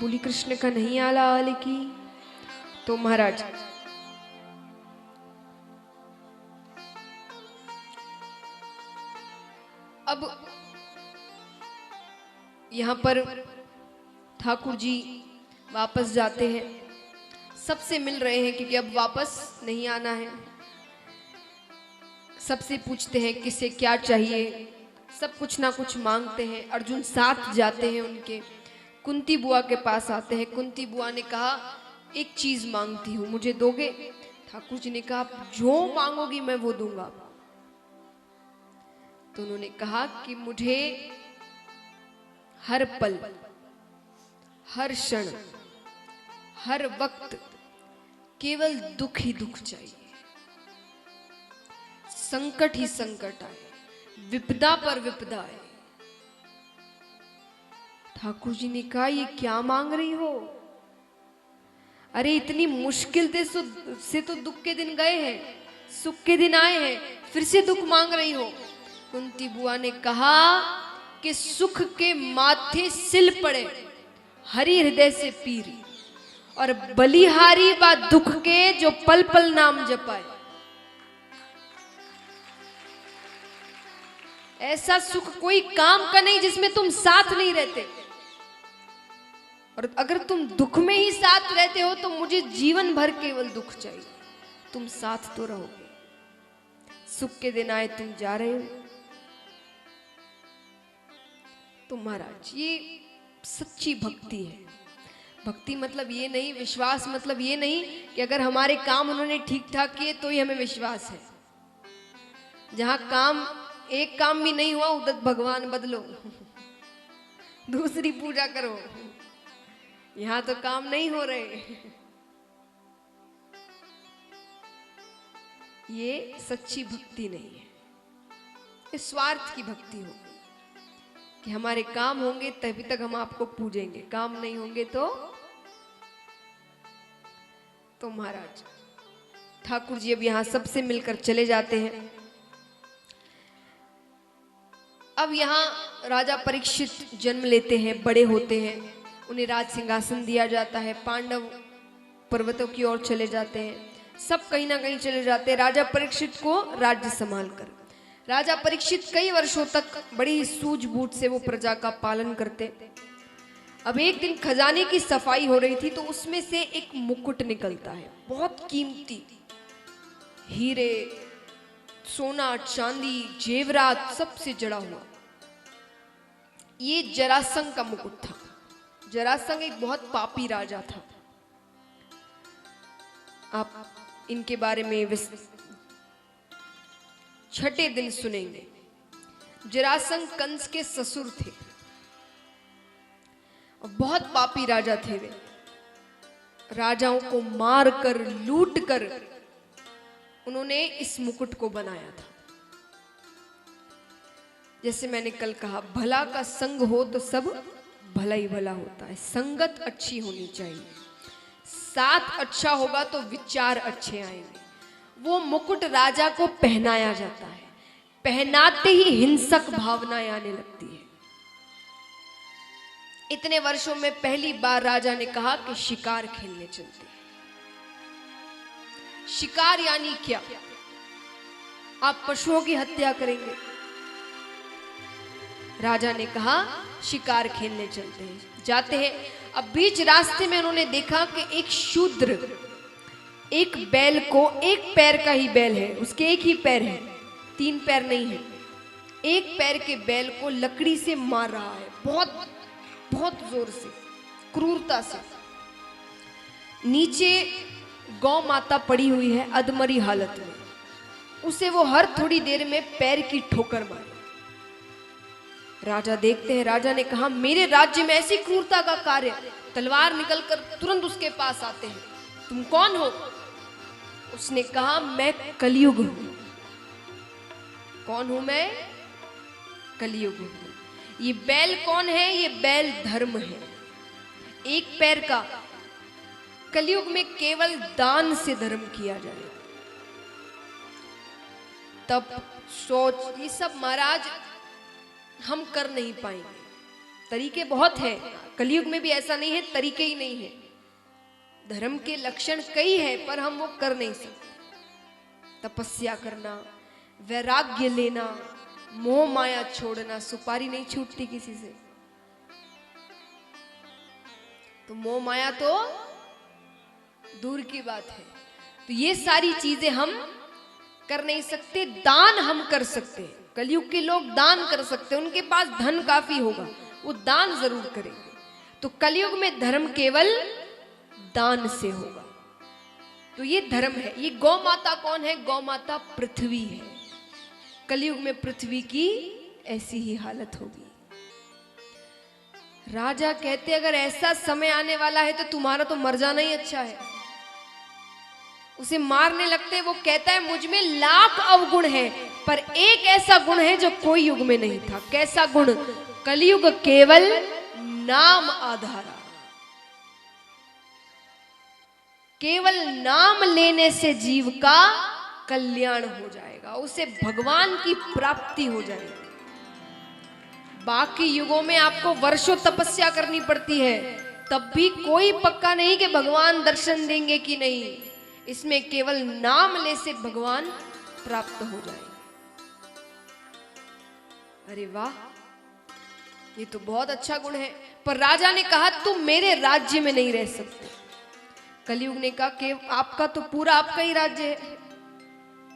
बोली कृष्ण कन्हैया लाल की। तो महाराज अब यहाँ पर ठाकुर जी वापस जाते हैं, सबसे मिल रहे हैं क्योंकि अब वापस नहीं आना है। सबसे पूछते हैं किसे क्या चाहिए, सब कुछ ना कुछ मांगते हैं। अर्जुन साथ जाते हैं उनके, कुंती बुआ के पास आते हैं। कुंती बुआ ने कहा एक चीज मांगती हूं, मुझे दोगे? ठाकुर जी ने कहा आप जो मांगोगी मैं वो दूंगा। तो उन्होंने कहा कि मुझे हर पल, हर क्षण, हर वक्त केवल दुख ही दुख चाहिए, संकट ही संकट आए, विपदा पर विपदा आए। ठाकुर जी ने कहा ये क्या मांग रही हो? अरे इतनी मुश्किल से तो दुख के दिन गए हैं, सुख के दिन आए हैं, फिर से दुख मांग रही हो। कुंती बुआ ने कहा कि सुख के माथे सिल पड़े, हरि हृदय से पीरी, और बलिहारी बा दुख के जो पल पल नाम जपाए। ऐसा सुख कोई काम का नहीं जिसमें तुम साथ नहीं रहते, और अगर तुम दुख में ही साथ रहते हो तो मुझे जीवन भर केवल दुख चाहिए, तुम साथ तो रहोगे। सुख के दिन आए तुम जा रहे हो। तो महाराज ये सच्ची भक्ति है। भक्ति मतलब ये नहीं, विश्वास मतलब ये नहीं कि अगर हमारे काम उन्होंने ठीक ठाक किए तो ही हमें विश्वास है। जहां काम एक काम भी नहीं हुआ उधर भगवान बदलो, दूसरी पूजा करो। यहां तो काम नहीं हो रहे। ये सच्ची भक्ति नहीं है, ये स्वार्थ की भक्ति होगी कि हमारे काम होंगे तभी तक हम आपको पूजेंगे, काम नहीं होंगे तो महाराज ठाकुर जी अब यहां सबसे मिलकर चले जाते हैं। अब यहाँ राजा परीक्षित जन्म लेते हैं, बड़े होते हैं, उन्हें राज सिंहासन दिया जाता है। पांडव पर्वतों की ओर चले जाते हैं, सब कहीं ना कहीं चले जाते हैं राजा परीक्षित को राज्य संभाल कर। राजा परीक्षित कई वर्षों तक बड़ी ही सूझबूझ से वो प्रजा का पालन करते। अब एक दिन खजाने की सफाई हो रही थी तो उसमें से एक मुकुट निकलता है, बहुत कीमती, हीरे, सोना, चांदी, जेवरात सबसे जड़ा हुआ। ये जरासंध का मुकुट था। जरासंध एक बहुत पापी राजा था। आप इनके बारे में छठे दिन सुनेंगे। जरासंध कंस के ससुर थे और बहुत पापी राजा थे वे। राजाओं को मार कर, लूट कर उन्होंने इस मुकुट को बनाया था। जैसे मैंने कल कहा, भला का संग हो तो सब भला ही भला होता है। संगत अच्छी होनी चाहिए, साथ अच्छा होगा तो विचार अच्छे आएंगे। वो मुकुट राजा को पहनाया जाता है, पहनाते ही हिंसक भावनाएं आने लगती है। इतने वर्षों में पहली बार राजा ने कहा कि शिकार खेलने चलते। शिकार यानी क्या? आप पशुओं की हत्या करेंगे? राजा ने कहा शिकार खेलने चलते हैं। जाते हैं। अब बीच रास्ते में उन्होंने देखा कि एक शूद्र एक बैल को, एक पैर का ही बैल है, उसके एक ही पैर है, तीन पैर नहीं है, एक पैर के बैल को लकड़ी से मार रहा है, बहुत बहुत जोर से, क्रूरता से। नीचे गौ माता पड़ी हुई है अधमरी हालत में, उसे वो हर थोड़ी देर में पैर की ठोकर मारे। राजा देखते हैं। राजा ने कहा मेरे राज्य में ऐसी क्रूरता का कार्य। तलवार निकलकर तुरंत उसके पास आते हैं। तुम कौन हो? उसने कहा मैं कलयुग हूं। कौन हूं मैं? कलयुग हूं। ये बैल कौन है? ये बैल धर्म है, एक पैर का। कलयुग में केवल दान से धर्म किया जाए। तब सोच, ये सब महाराज हम कर नहीं पाएंगे। तरीके बहुत हैं, कलयुग में भी ऐसा नहीं है तरीके ही नहीं है। धर्म के लक्षण कई हैं पर हम वो कर नहीं सकते। तपस्या करना, वैराग्य लेना, मोह माया छोड़ना, सुपारी नहीं छूटती किसी से, तो मोह माया तो दूर की बात है। तो ये सारी चीजें हम कर नहीं सकते। दान हम कर सकते हैं, कलयुग के लोग दान कर सकते हैं, उनके पास धन काफी होगा, वो दान जरूर करेंगे। तो कलयुग में धर्म केवल दान से होगा। तो ये धर्म है। ये गौ माता कौन है? गौ माता पृथ्वी है। कलयुग में पृथ्वी की ऐसी ही हालत होगी। राजा कहते अगर ऐसा समय आने वाला है तो तुम्हारा तो मर जाना ही अच्छा है। उसे मारने लगते, वो कहता है मुझ में लाख अवगुण है पर एक ऐसा गुण है जो कोई युग में नहीं था। कैसा गुण? कलयुग केवल नाम आधारा। केवल नाम लेने से जीव का कल्याण हो जाएगा, उसे भगवान की प्राप्ति हो जाएगी। बाकी युगों में आपको वर्षों तपस्या करनी पड़ती है, तब भी कोई पक्का नहीं कि भगवान दर्शन देंगे कि नहीं। इसमें केवल नाम ले से भगवान प्राप्त हो जाएंगे। अरे वाह, ये तो बहुत अच्छा गुण है। पर राजा ने कहा तुम मेरे राज्य में नहीं रह सकते। कलयुग ने कहा कि आपका तो पूरा आपका ही राज्य है,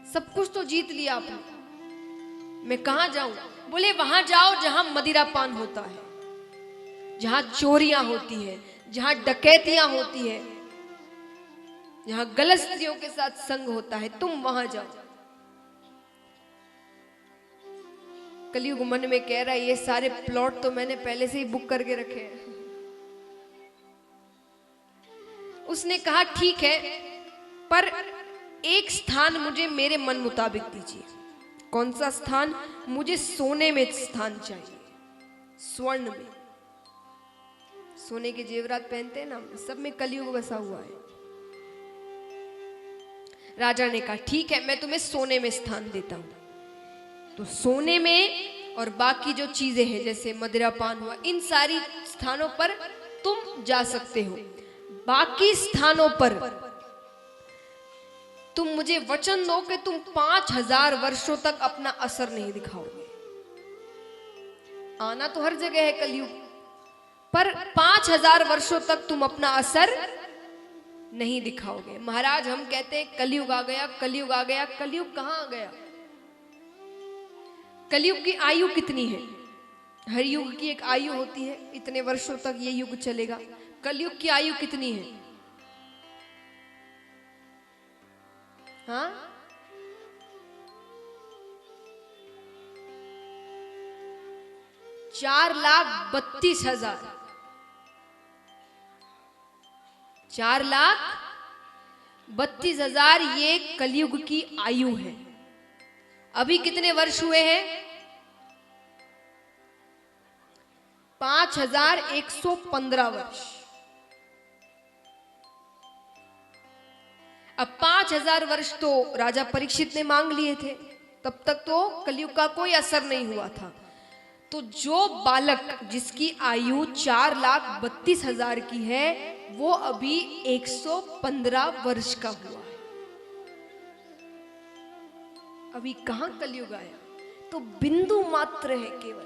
सब कुछ तो जीत लिया आपने, मैं कहां जाऊं? बोले वहां जाओ जहां मदिरा पान होता है, जहां चोरियां होती है, जहां डकैतियां होती है, जहां गलत स्त्रियों के साथ संग होता है, तुम वहां जाओ। कलयुग मन में कह रहा है ये सारे प्लॉट तो मैंने पहले से ही बुक करके रखे हैं। उसने कहा ठीक है, पर एक स्थान मुझे मेरे मन मुताबिक दीजिए। कौन सा स्थान? मुझे सोने में स्थान चाहिए, स्वर्ण में। सोने के जेवरात पहनते हैं ना, सब में कलयुग बसा हुआ है। राजा ने कहा ठीक है, मैं तुम्हें सोने में स्थान देता हूं। तो सोने में और बाकी जो चीजें हैं जैसे मदिरा पान हुआ, इन सारी स्थानों पर तुम जा सकते हो। बाकी स्थानों पर तुम मुझे वचन दो कि तुम 5000 वर्षों तक अपना असर नहीं दिखाओगे। आना तो हर जगह है कलयुग, पर 5000 वर्षों तक तुम अपना असर नहीं दिखाओगे। महाराज हम कहते हैं कलयुग आ गया, कलयुग आ गया। कलयुग कहां आ गया? कलयुग की आयु कितनी है? हर युग की एक आयु होती है, इतने वर्षों तक ये युग चलेगा। कलयुग की आयु कितनी है? हाँ, 4,32,000। 4,32,000 ये कलयुग की आयु है। अभी कितने वर्ष हुए हैं? 5,115 वर्ष। अब 5,000 वर्ष तो राजा परीक्षित ने मांग लिए थे, तब तक तो कलयुग का कोई असर नहीं हुआ था। तो जो बालक जिसकी आयु 4,32,000 की है, वो अभी 115 वर्ष का हुआ है। अभी कहां कलयुग आया? तो बिंदु मात्र है केवल,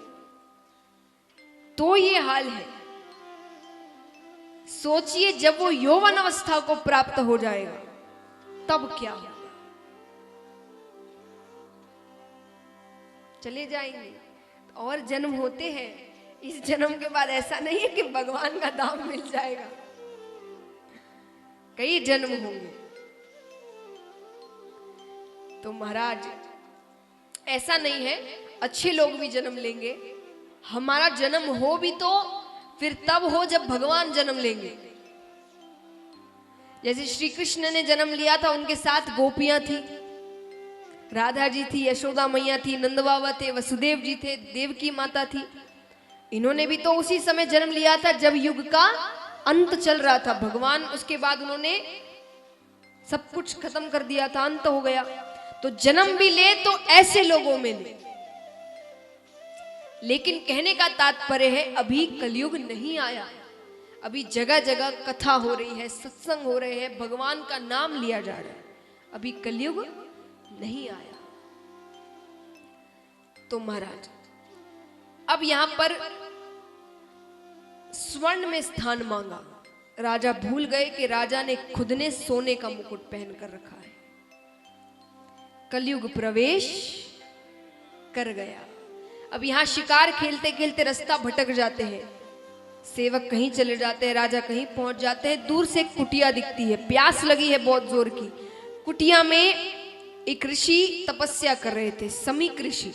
तो ये हाल है। सोचिए जब वो यौवन अवस्था को प्राप्त हो जाएगा तब क्या होगा? चले जाएंगे और जन्म होते हैं। इस जन्म के बाद ऐसा नहीं है कि भगवान का धाम मिल जाएगा, कई जन्म होंगे। तो महाराज ऐसा नहीं है, अच्छे लोग भी जन्म लेंगे। हमारा जन्म हो भी तो फिर तब हो जब भगवान जन्म लेंगे। जैसे श्री कृष्ण ने जन्म लिया था, उनके साथ गोपियां थी, राधा जी थी, यशोदा मैया थी, नंद बाबा थे, वसुदेव जी थे, देवकी माता थी। इन्होंने भी तो उसी समय जन्म लिया था जब युग का अंत चल रहा था। भगवान उसके बाद उन्होंने सब कुछ खत्म कर दिया था, अंत हो गया। तो जन्म भी ले तो ऐसे लोगों में ले, लेकिन कहने का तात्पर्य है अभी कलयुग नहीं आया। अभी जगह जगह कथा हो रही है, सत्संग हो रहे हैं, भगवान का नाम लिया जा रहा है, अभी कलयुग नहीं आया। तो महाराज अब यहां पर स्वर्ण में स्थान मांगा। राजा भूल गए कि राजा ने खुद ने सोने का मुकुट पहन कर रखा है। कलयुग प्रवेश कर गया। अब यहां शिकार खेलते खेलते रास्ता भटक जाते हैं, सेवक कहीं चले जाते हैं, राजा कहीं पहुंच जाते हैं। दूर से एक कुटिया दिखती है, प्यास लगी है बहुत जोर की। कुटिया में एक ऋषि तपस्या कर रहे थे, समीक ऋषि।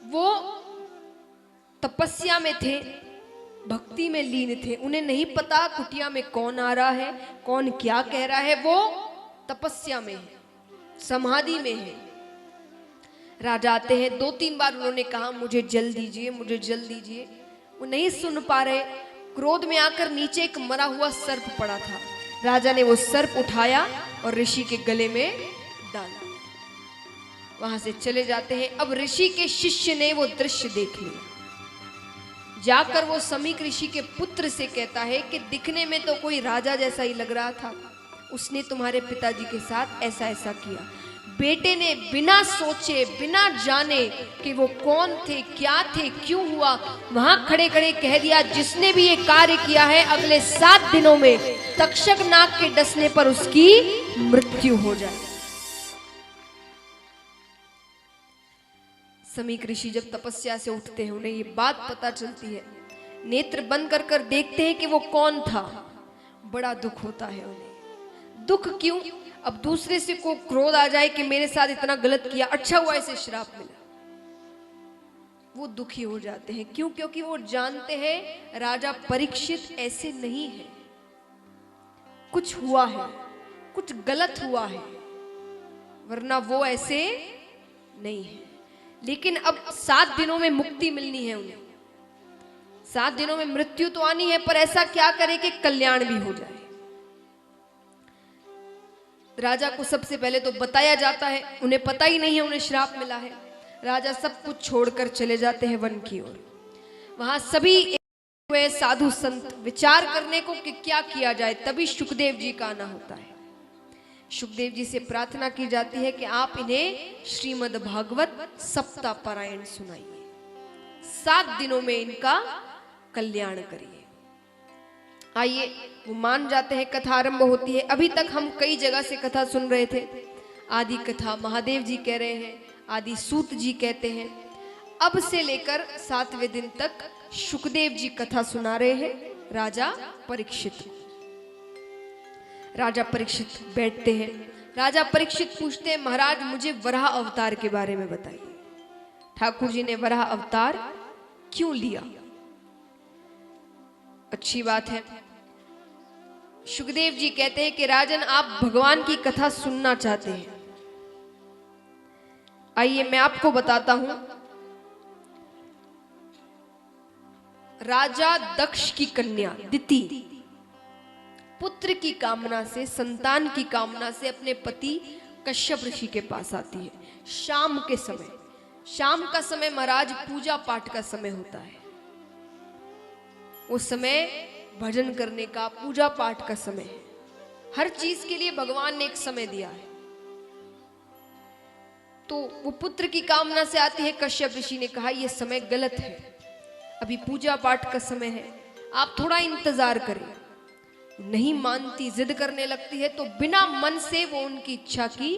वो तपस्या में थे, भक्ति में लीन थे। उन्हें नहीं पता कुटिया में कौन आ रहा है, कौन क्या कह रहा है। वो तपस्या में है, समाधि में है। राजा आते हैं, 2-3 बार उन्होंने कहा मुझे जल दीजिए, मुझे जल दीजिए। वो नहीं सुन पा रहे। क्रोध में आकर नीचे एक मरा हुआ सर्प पड़ा था। राजा ने वो सर्प उठाया और ऋषि के गले में डाला। वहां से चले जाते हैं। अब ऋषि के शिष्य ने वो दृश्य देख लिया। जाकर वो समीक ऋषि के पुत्र से कहता है कि दिखने में तो कोई राजा जैसा ही लग रहा था, उसने तुम्हारे पिताजी के साथ ऐसा ऐसा किया। बेटे ने बिना सोचे बिना जाने कि वो कौन थे, क्या थे, क्यों हुआ, वहां खड़े खड़े कह दिया जिसने भी ये कार्य किया है अगले 7 दिनों में तक्षक नाग के डसने पर उसकी मृत्यु हो जाए। समीक ऋषि जब तपस्या से उठते हैं, उन्हें ये बात पता चलती है। नेत्र बंद कर कर देखते हैं कि वो कौन था। बड़ा दुख होता है उन्हें। दुख क्यों? अब दूसरे से को क्रोध आ जाए कि मेरे साथ इतना गलत किया, अच्छा हुआ इसे श्राप मिला। वो दुखी हो जाते हैं। क्यों? क्योंकि वो जानते हैं राजा परीक्षित ऐसे नहीं है, कुछ हुआ है, कुछ गलत हुआ है, वरना वो ऐसे नहीं है। लेकिन अब 7 दिनों में मुक्ति मिलनी है उन्हें। 7 दिनों में मृत्यु तो आनी है, पर ऐसा क्या करे कि कल्याण भी हो जाए। राजा को सबसे पहले तो बताया जाता है, उन्हें पता ही नहीं है उन्हें श्राप मिला है। राजा सब कुछ छोड़कर चले जाते हैं वन की ओर। वहां सभी हुए साधु संत विचार करने को कि क्या किया जाए। तभी सुखदेव जी का आना होता है। सुखदेव जी से प्रार्थना की जाती है कि आप इन्हें श्रीमद् भागवत सप्ताह पारायण सुनाइए, 7 दिनों में इनका कल्याण करिए। आइए, वो मान जाते हैं। कथा आरंभ होती है। अभी तक हम कई जगह से कथा सुन रहे थे। आदि कथा महादेव जी कह रहे हैं, आदि सूत जी कहते हैं। अब से लेकर 7वें दिन तक सुखदेव जी कथा सुना रहे हैं राजा परीक्षित। राजा परीक्षित बैठते हैं। राजा परीक्षित पूछते हैं, महाराज मुझे वराह अवतार के बारे में बताइए। ठाकुर जी ने वराह अवतार क्यों लिया? अच्छी बात है। सुखदेव जी कहते हैं कि राजन आप भगवान की कथा सुनना चाहते हैं। आइए मैं आपको बताता हूं। राजा दक्ष की कन्या दिति पुत्र की कामना से, संतान की कामना से अपने पति कश्यप ऋषि के पास आती है। शाम के समय, शाम का समय महाराज पूजा पाठ का समय होता है। उस समय भजन करने का, पूजा पाठ का समय है। हर चीज के लिए भगवान ने एक समय दिया है। तो वो पुत्र की कामना से आती है। कश्यप ऋषि ने कहा यह समय गलत है, अभी पूजा पाठ का समय है, आप थोड़ा इंतजार करें। नहीं मानती, जिद करने लगती है, तो बिना मन से वो उनकी इच्छा की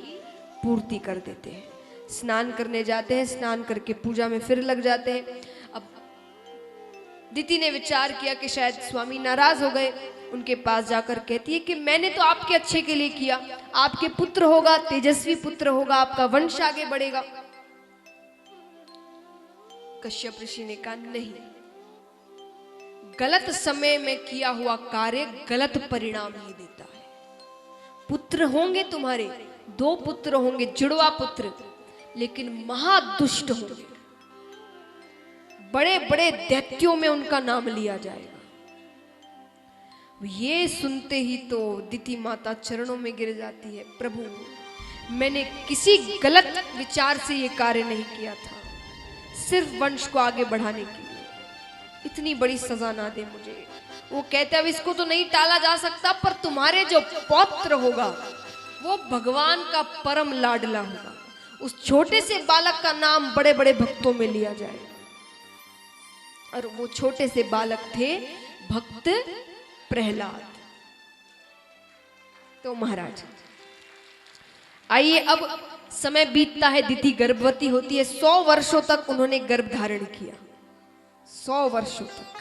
पूर्ति कर देते हैं। स्नान करने जाते हैं, स्नान करके पूजा में फिर लग जाते हैं। अब दिति ने विचार किया कि शायद स्वामी नाराज हो गए। उनके पास जाकर कहती है कि मैंने तो आपके अच्छे के लिए किया, आपके पुत्र होगा, तेजस्वी पुत्र होगा, आपका वंश आगे बढ़ेगा। कश्यप ऋषि ने कहा नहीं, गलत समय में किया हुआ कार्य गलत परिणाम ही देता है। पुत्र होंगे तुम्हारे, 2 पुत्र होंगे, जुड़वा पुत्र, लेकिन महादुष्ट होंगे। बड़े बड़े दैत्यों में उनका नाम लिया जाएगा। ये सुनते ही तो दिति माता चरणों में गिर जाती है। प्रभु, मैंने किसी गलत विचार से ये कार्य नहीं किया था। सिर्फ वंश को आगे बढ़ाने के लिए, इतनी बड़ी सजा ना दे मुझे। वो कहते अब इसको तो नहीं टाला जा सकता, पर तुम्हारे जो पौत्र होगा वो भगवान का परम लाडला होगा। उस छोटे से बालक का नाम बड़े बड़े भक्तों में लिया जाएगा। और वो छोटे से बालक थे भक्त प्रहलाद। तो महाराज आइए, अब समय बीतता है, दिति गर्भवती होती है। 100 वर्षों तक उन्होंने गर्भ धारण किया, 100 वर्षों तक।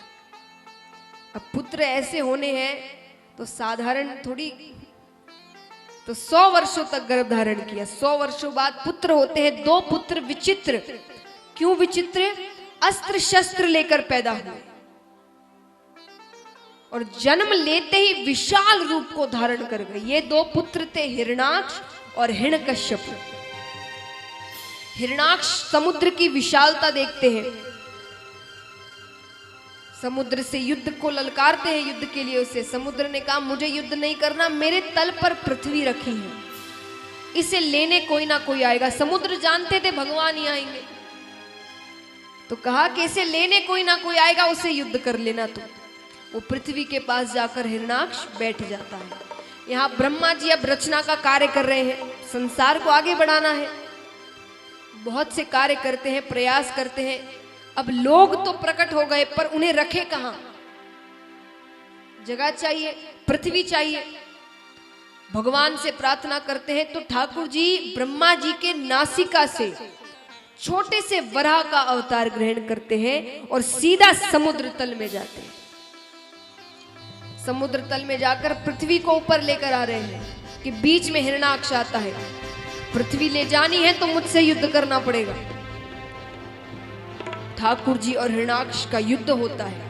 अब पुत्र ऐसे होने हैं तो साधारण थोड़ी, तो 100 वर्षों तक गर्भ धारण किया। 100 वर्षों बाद पुत्र होते हैं, 2 पुत्र विचित्र। क्यों विचित्र? अस्त्र शस्त्र लेकर पैदा हुए और जन्म लेते ही विशाल रूप को धारण कर गए। ये 2 पुत्र थे, हिरणाक्ष और हिरण्यकश्यप। हिरणाक्ष समुद्र की विशालता देखते हैं, समुद्र से युद्ध को ललकारते हैं, युद्ध के लिए उसे। समुद्र ने कहा मुझे युद्ध नहीं करना, मेरे तल पर पृथ्वी रखी है, इसे लेने कोई ना कोई आएगा। समुद्र जानते थे भगवान ही आएंगे, तो कहा कि इसे लेने कोई ना कोई आएगा, उसे युद्ध कर लेना। तो वो पृथ्वी के पास जाकर हिरणाक्ष बैठ जाता है। यहाँ ब्रह्मा जी अब रचना का कार्य कर रहे हैं, संसार को आगे बढ़ाना है, बहुत से कार्य करते हैं, प्रयास करते हैं। अब लोग तो प्रकट हो गए, पर उन्हें रखे कहां? जगह चाहिए, पृथ्वी चाहिए। भगवान से प्रार्थना करते हैं तो ठाकुर जी ब्रह्मा जी के नासिका से छोटे से वराह का अवतार ग्रहण करते हैं और सीधा समुद्र तल में जाते हैं। समुद्र तल में जाकर पृथ्वी को ऊपर लेकर आ रहे हैं कि बीच में हिरणाक्ष आता है, पृथ्वी ले जानी है तो मुझसे युद्ध करना पड़ेगा। ठाकुर जी और हिरणाक्ष का युद्ध होता है।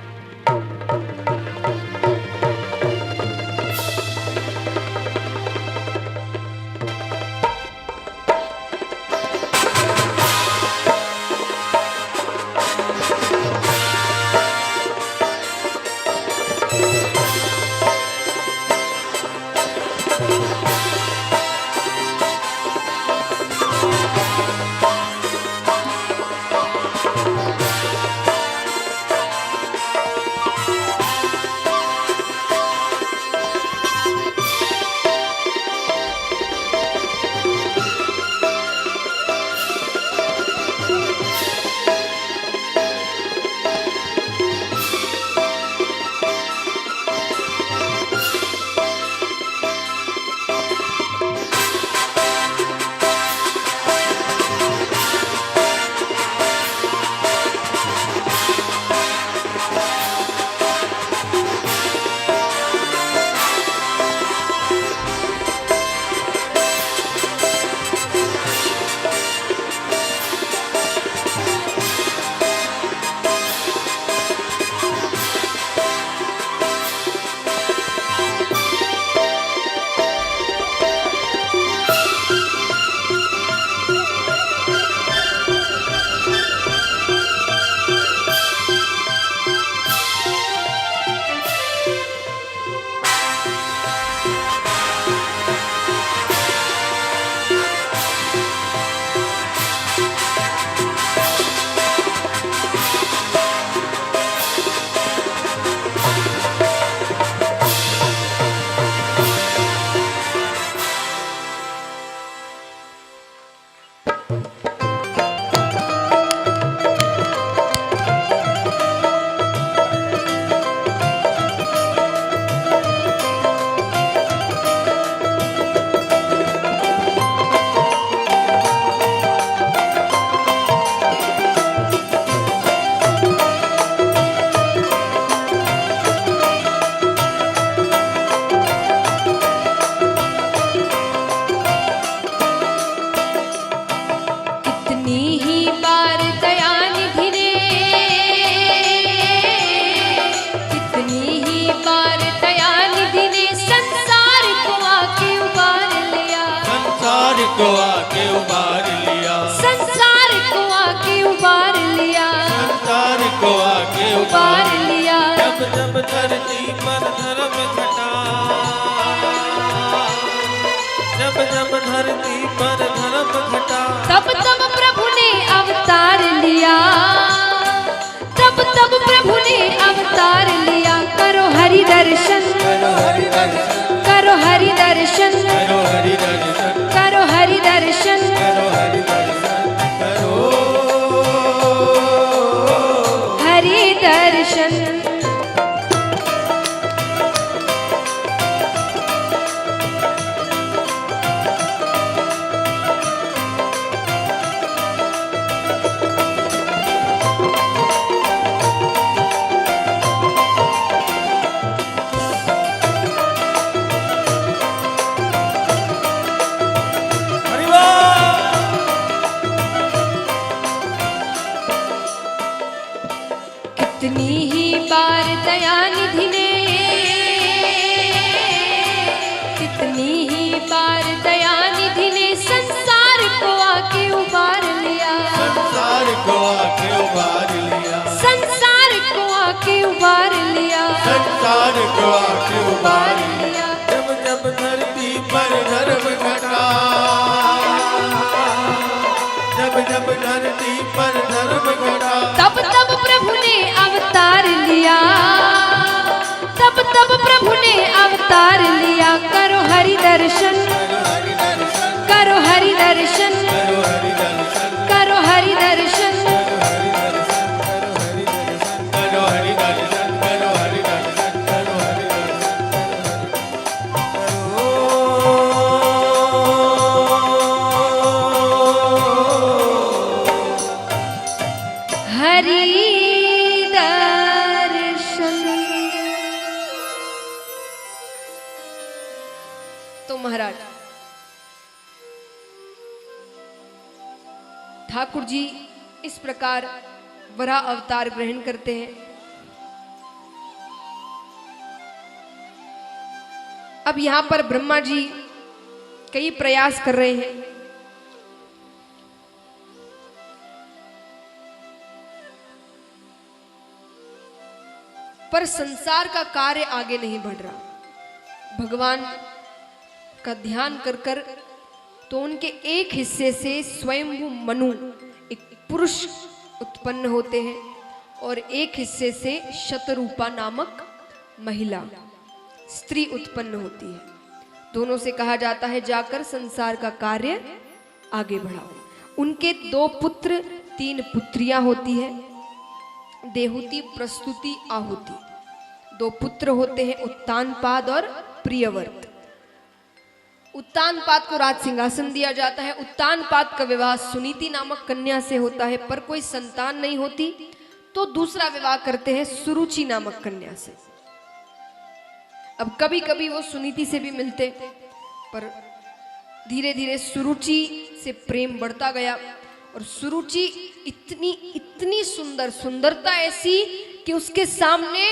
को आके उबार लिया, संसार को आके उबार लिया, संसार को आके उबार लिया। जब जब धरती पर धर्म घटा, जब जब धरती पर धर्म घटा, तब तब प्रभु ने अवतार लिया। प्रभु ने अवतार लिया, करो हरि दर्शन, करो हरि दर्शन, करो हरि दर्शन, करो हरि दर्शन, करो हरि दर्शन। करो हरि दर्शन, करो हरि दर्शन। हरि बोल। कितनी ही बार दया निधि ने, कितनी ही बार दया निधि ने संसार को आके उबार लिया, संसार को आके उबार लिया, संसार को आके उबार लिया, संसार को आके उबार लिया। लिया। जब जब धरती पर धर्म घटा, जब जब धरती पर धर्म घटा, तब तब प्रभु ने अवतार लिया, तब तब प्रभु ने अवतार लिया। करो हरि दर्शन, करो हरि दर्शन, करो हरि दर्शन, करो हरि दर्शन, करो हरि दर्शन। करो हरि दर्शन, करो हरि दर्शन, करो हरि दर्शन, हरि दर्शन। तो महाराज ठाकुर जी इस प्रकार वराह अवतार ग्रहण करते हैं। अब यहां पर ब्रह्मा जी कई प्रयास कर रहे हैं, पर संसार का कार्य आगे नहीं बढ़ रहा। भगवान का ध्यान कर कर तो उनके एक हिस्से से स्वयंभू मनु एक पुरुष उत्पन्न होते हैं और एक हिस्से से शतरूपा नामक महिला स्त्री उत्पन्न होती है। दोनों से कहा जाता है जाकर संसार का कार्य आगे बढ़ाओ। उनके 2 पुत्र 3 पुत्रियां होती है, देहुति, प्रस्तुति, आहुति। 2 पुत्र होते हैं उत्तानपाद और प्रियव्रत। उत्तानपाद को राज सिंहासन दिया जाता है। उत्तानपाद का विवाह सुनीति नामक कन्या से होता है, पर कोई संतान नहीं होती तो दूसरा विवाह करते हैं सुरुचि नामक कन्या से। अब कभी कभी वो सुनीति से भी मिलते, पर धीरे धीरे सुरुचि से प्रेम बढ़ता गया और सुरुचि इतनी सुंदर, सुंदरता ऐसी कि उसके सामने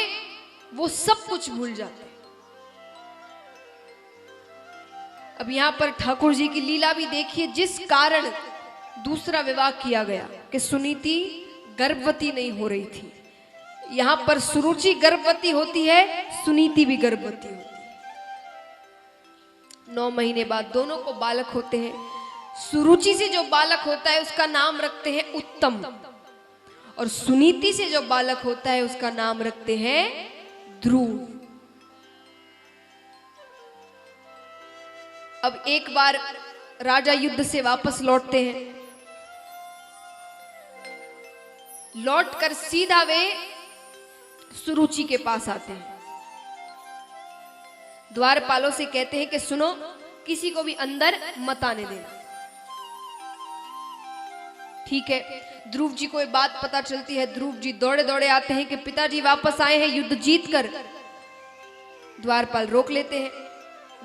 वो सब कुछ भूल जाते। अब यहां पर ठाकुर जी की लीला भी देखिए, जिस कारण दूसरा विवाह किया गया कि सुनीति गर्भवती नहीं हो रही थी। यहां पर सुरुचि गर्भवती होती है, सुनीति भी गर्भवती होती है। 9 महीने बाद दोनों को बालक होते हैं। सुरुचि से जो बालक होता है उसका नाम रखते हैं उत्तम, और सुनीति से जो बालक होता है उसका नाम रखते हैं ध्रुव। अब एक बार राजा युद्ध से वापस लौटते हैं, लौटकर सीधा वे सुरुचि के पास आते हैं। द्वारपालों से कहते हैं कि सुनो, किसी को भी अंदर मत आने देना। ठीक है, ध्रुव जी को ये बात पता चलती है। ध्रुव जी दौड़े दौड़े आते हैं कि पिताजी वापस आए हैं युद्ध जीत कर। द्वारपाल रोक लेते हैं।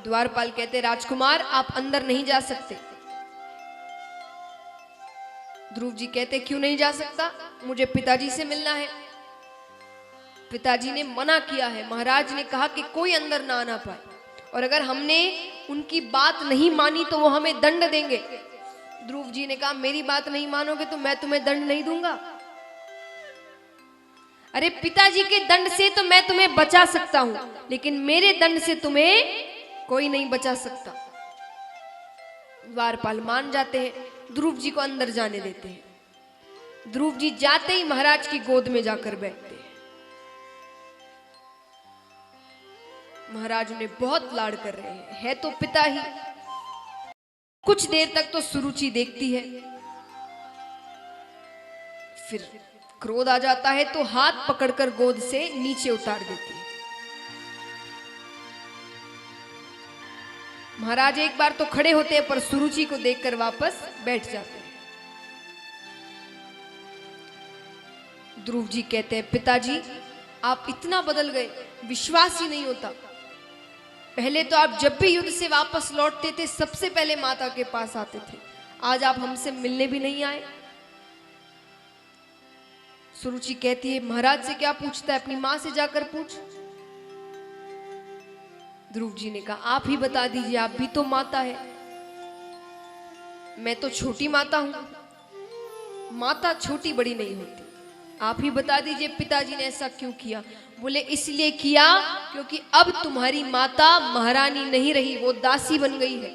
द्वारपाल कहते, राजकुमार आप अंदर नहीं जा सकते। ध्रुव जी कहते, क्यों नहीं जा सकता? मुझे पिताजी से मिलना है। पिताजी ने मना किया है, महाराज ने कहा कि कोई अंदर ना आना पाए, और अगर हमने उनकी बात नहीं मानी तो वो हमें दंड देंगे। ध्रुव जी ने कहा, मेरी बात नहीं मानोगे तो मैं तुम्हें दंड नहीं दूंगा। अरे पिताजी के दंड से तो मैं तुम्हें बचा सकता हूं, लेकिन मेरे दंड से तुम्हें कोई नहीं बचा सकता। द्वारपाल मान जाते हैं, ध्रुव जी को अंदर जाने देते हैं। ध्रुव जी जाते ही महाराज की गोद में जाकर बैठते हैं। महाराज उन्हें बहुत लाड कर रहे हैं, है तो पिता ही। कुछ देर तक तो सुरुचि देखती है, फिर क्रोध आ जाता है तो हाथ पकड़कर गोद से नीचे उतार देती है। महाराज एक बार तो खड़े होते हैं पर सुरुचि को देखकर वापस बैठ जाते हैं। ध्रुव जी कहते हैं, पिताजी आप इतना बदल गए, विश्वास ही नहीं होता। पहले तो आप जब भी युद्ध से वापस लौटते थे सबसे पहले माता के पास आते थे, आज आप हमसे मिलने भी नहीं आए। सुरुचि कहती है, महाराज से क्या पूछता है, अपनी मां से जाकर पूछ। ध्रुव जी ने कहा, आप ही बता दीजिए, आप भी तो माता है, मैं तो छोटी माता हूं। माता छोटी बड़ी नहीं होती, आप ही बता दीजिए पिताजी ने ऐसा क्यों किया। बोले, इसलिए किया क्योंकि अब तुम्हारी माता महारानी नहीं रही, वो दासी बन गई है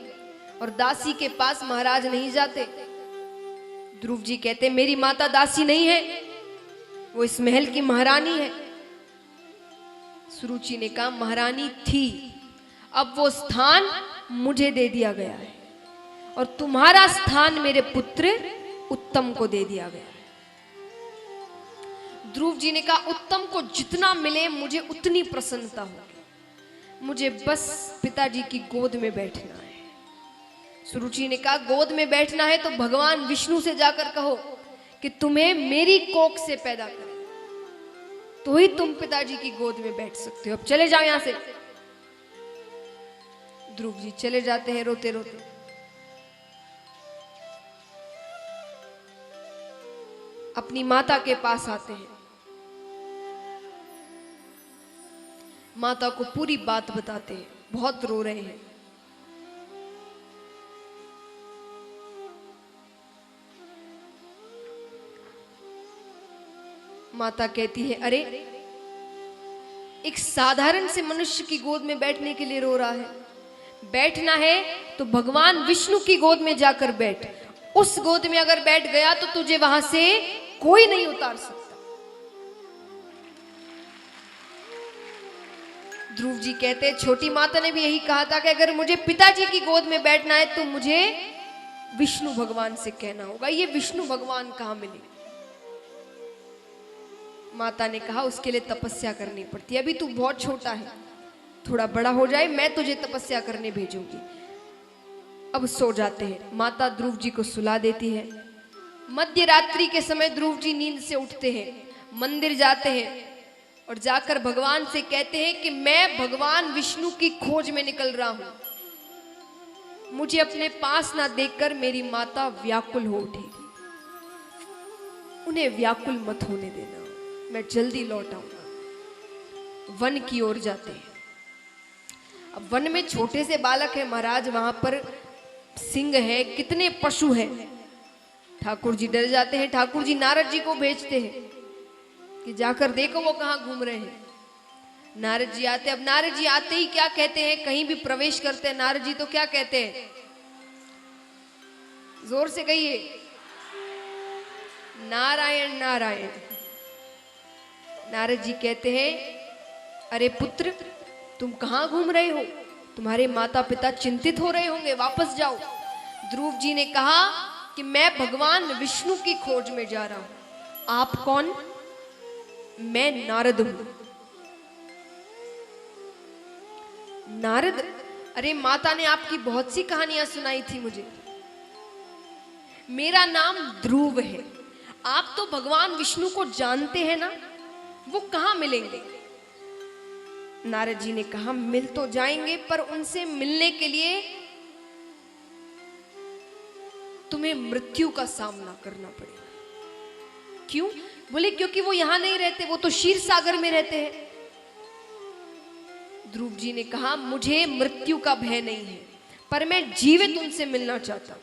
और दासी के पास महाराज नहीं जाते। ध्रुव जी कहते, मेरी माता दासी नहीं है, वो इस महल की महारानी है। सुरुचि ने कहा, महारानी थी, अब वो स्थान मुझे दे दिया गया है और तुम्हारा स्थान मेरे पुत्र उत्तम को दे दिया गया है। ध्रुव जी ने कहा, उत्तम को जितना मिले मुझे उतनी प्रसन्नता होगी, मुझे बस पिताजी की गोद में बैठना है। सुरुचि ने कहा, गोद में बैठना है तो भगवान विष्णु से जाकर कहो कि तुम्हें मेरी कोख से पैदा करें, तो ही तुम पिताजी की गोद में बैठ सकते हो। अब चले जाओ यहां से। ध्रुव जी चले जाते हैं रोते रोते। अपनी माता के पास आते हैं, माता को पूरी बात बताते हैं, बहुत रो रहे हैं। माता कहती है, अरे एक साधारण से मनुष्य की गोद में बैठने के लिए रो रहा है, बैठना है तो भगवान विष्णु की गोद में जाकर बैठ, उस गोद में अगर बैठ गया तो तुझे वहां से कोई नहीं उतार सकता। ध्रुव जी कहते, छोटी माता ने भी यही कहा था कि अगर मुझे पिताजी की गोद में बैठना है तो मुझे विष्णु भगवान से कहना होगा। ये विष्णु भगवान कहां मिले? माता ने कहा, उसके लिए तपस्या करनी पड़ती है, अभी तू बहुत छोटा है, थोड़ा बड़ा हो जाए मैं तुझे तपस्या करने भेजूंगी। अब सो जाते हैं। माता ध्रुव जी को सुला देती है। मध्य रात्रि के समय ध्रुव जी नींद से उठते हैं, मंदिर जाते हैं और जाकर भगवान से कहते हैं कि मैं भगवान विष्णु की खोज में निकल रहा हूं, मुझे अपने पास ना देखकर मेरी माता व्याकुल हो उठेगी, उन्हें व्याकुल मत होने देना, मैं जल्दी लौट आऊंगा। वन की ओर जाते हैं। अब वन में छोटे से बालक है महाराज, वहां पर सिंह है, कितने पशु हैं। ठाकुर जी डर जाते हैं, ठाकुर जी नारद जी को भेजते हैं कि जाकर देखो वो कहां घूम रहे हैं। नारद जी आते। अब नारद जी आते ही क्या कहते हैं, कहीं भी प्रवेश करते हैं नारद जी तो क्या कहते हैं, जोर से कहिए, नारायण नारायण। नारद जी कहते हैं, अरे पुत्र तुम कहां घूम रहे हो, तुम्हारे माता पिता चिंतित हो रहे होंगे, वापस जाओ। ध्रुव जी ने कहा कि मैं भगवान विष्णु की खोज में जा रहा हूं। आप कौन? मैं नारद हूं। नारद? अरे माता ने आपकी बहुत सी कहानियां सुनाई थी मुझे, मेरा नाम ध्रुव है। आप तो भगवान विष्णु को जानते हैं ना, वो कहां मिलेंगे? नारद जी ने कहा, मिल तो जाएंगे पर उनसे मिलने के लिए तुम्हें मृत्यु का सामना करना पड़ेगा। क्यों? बोले क्योंकि वो यहां नहीं रहते, वो तो क्षीर सागर में रहते हैं। ध्रुव जी ने कहा, मुझे मृत्यु का भय नहीं है, पर मैं जीवित उनसे मिलना चाहता हूं।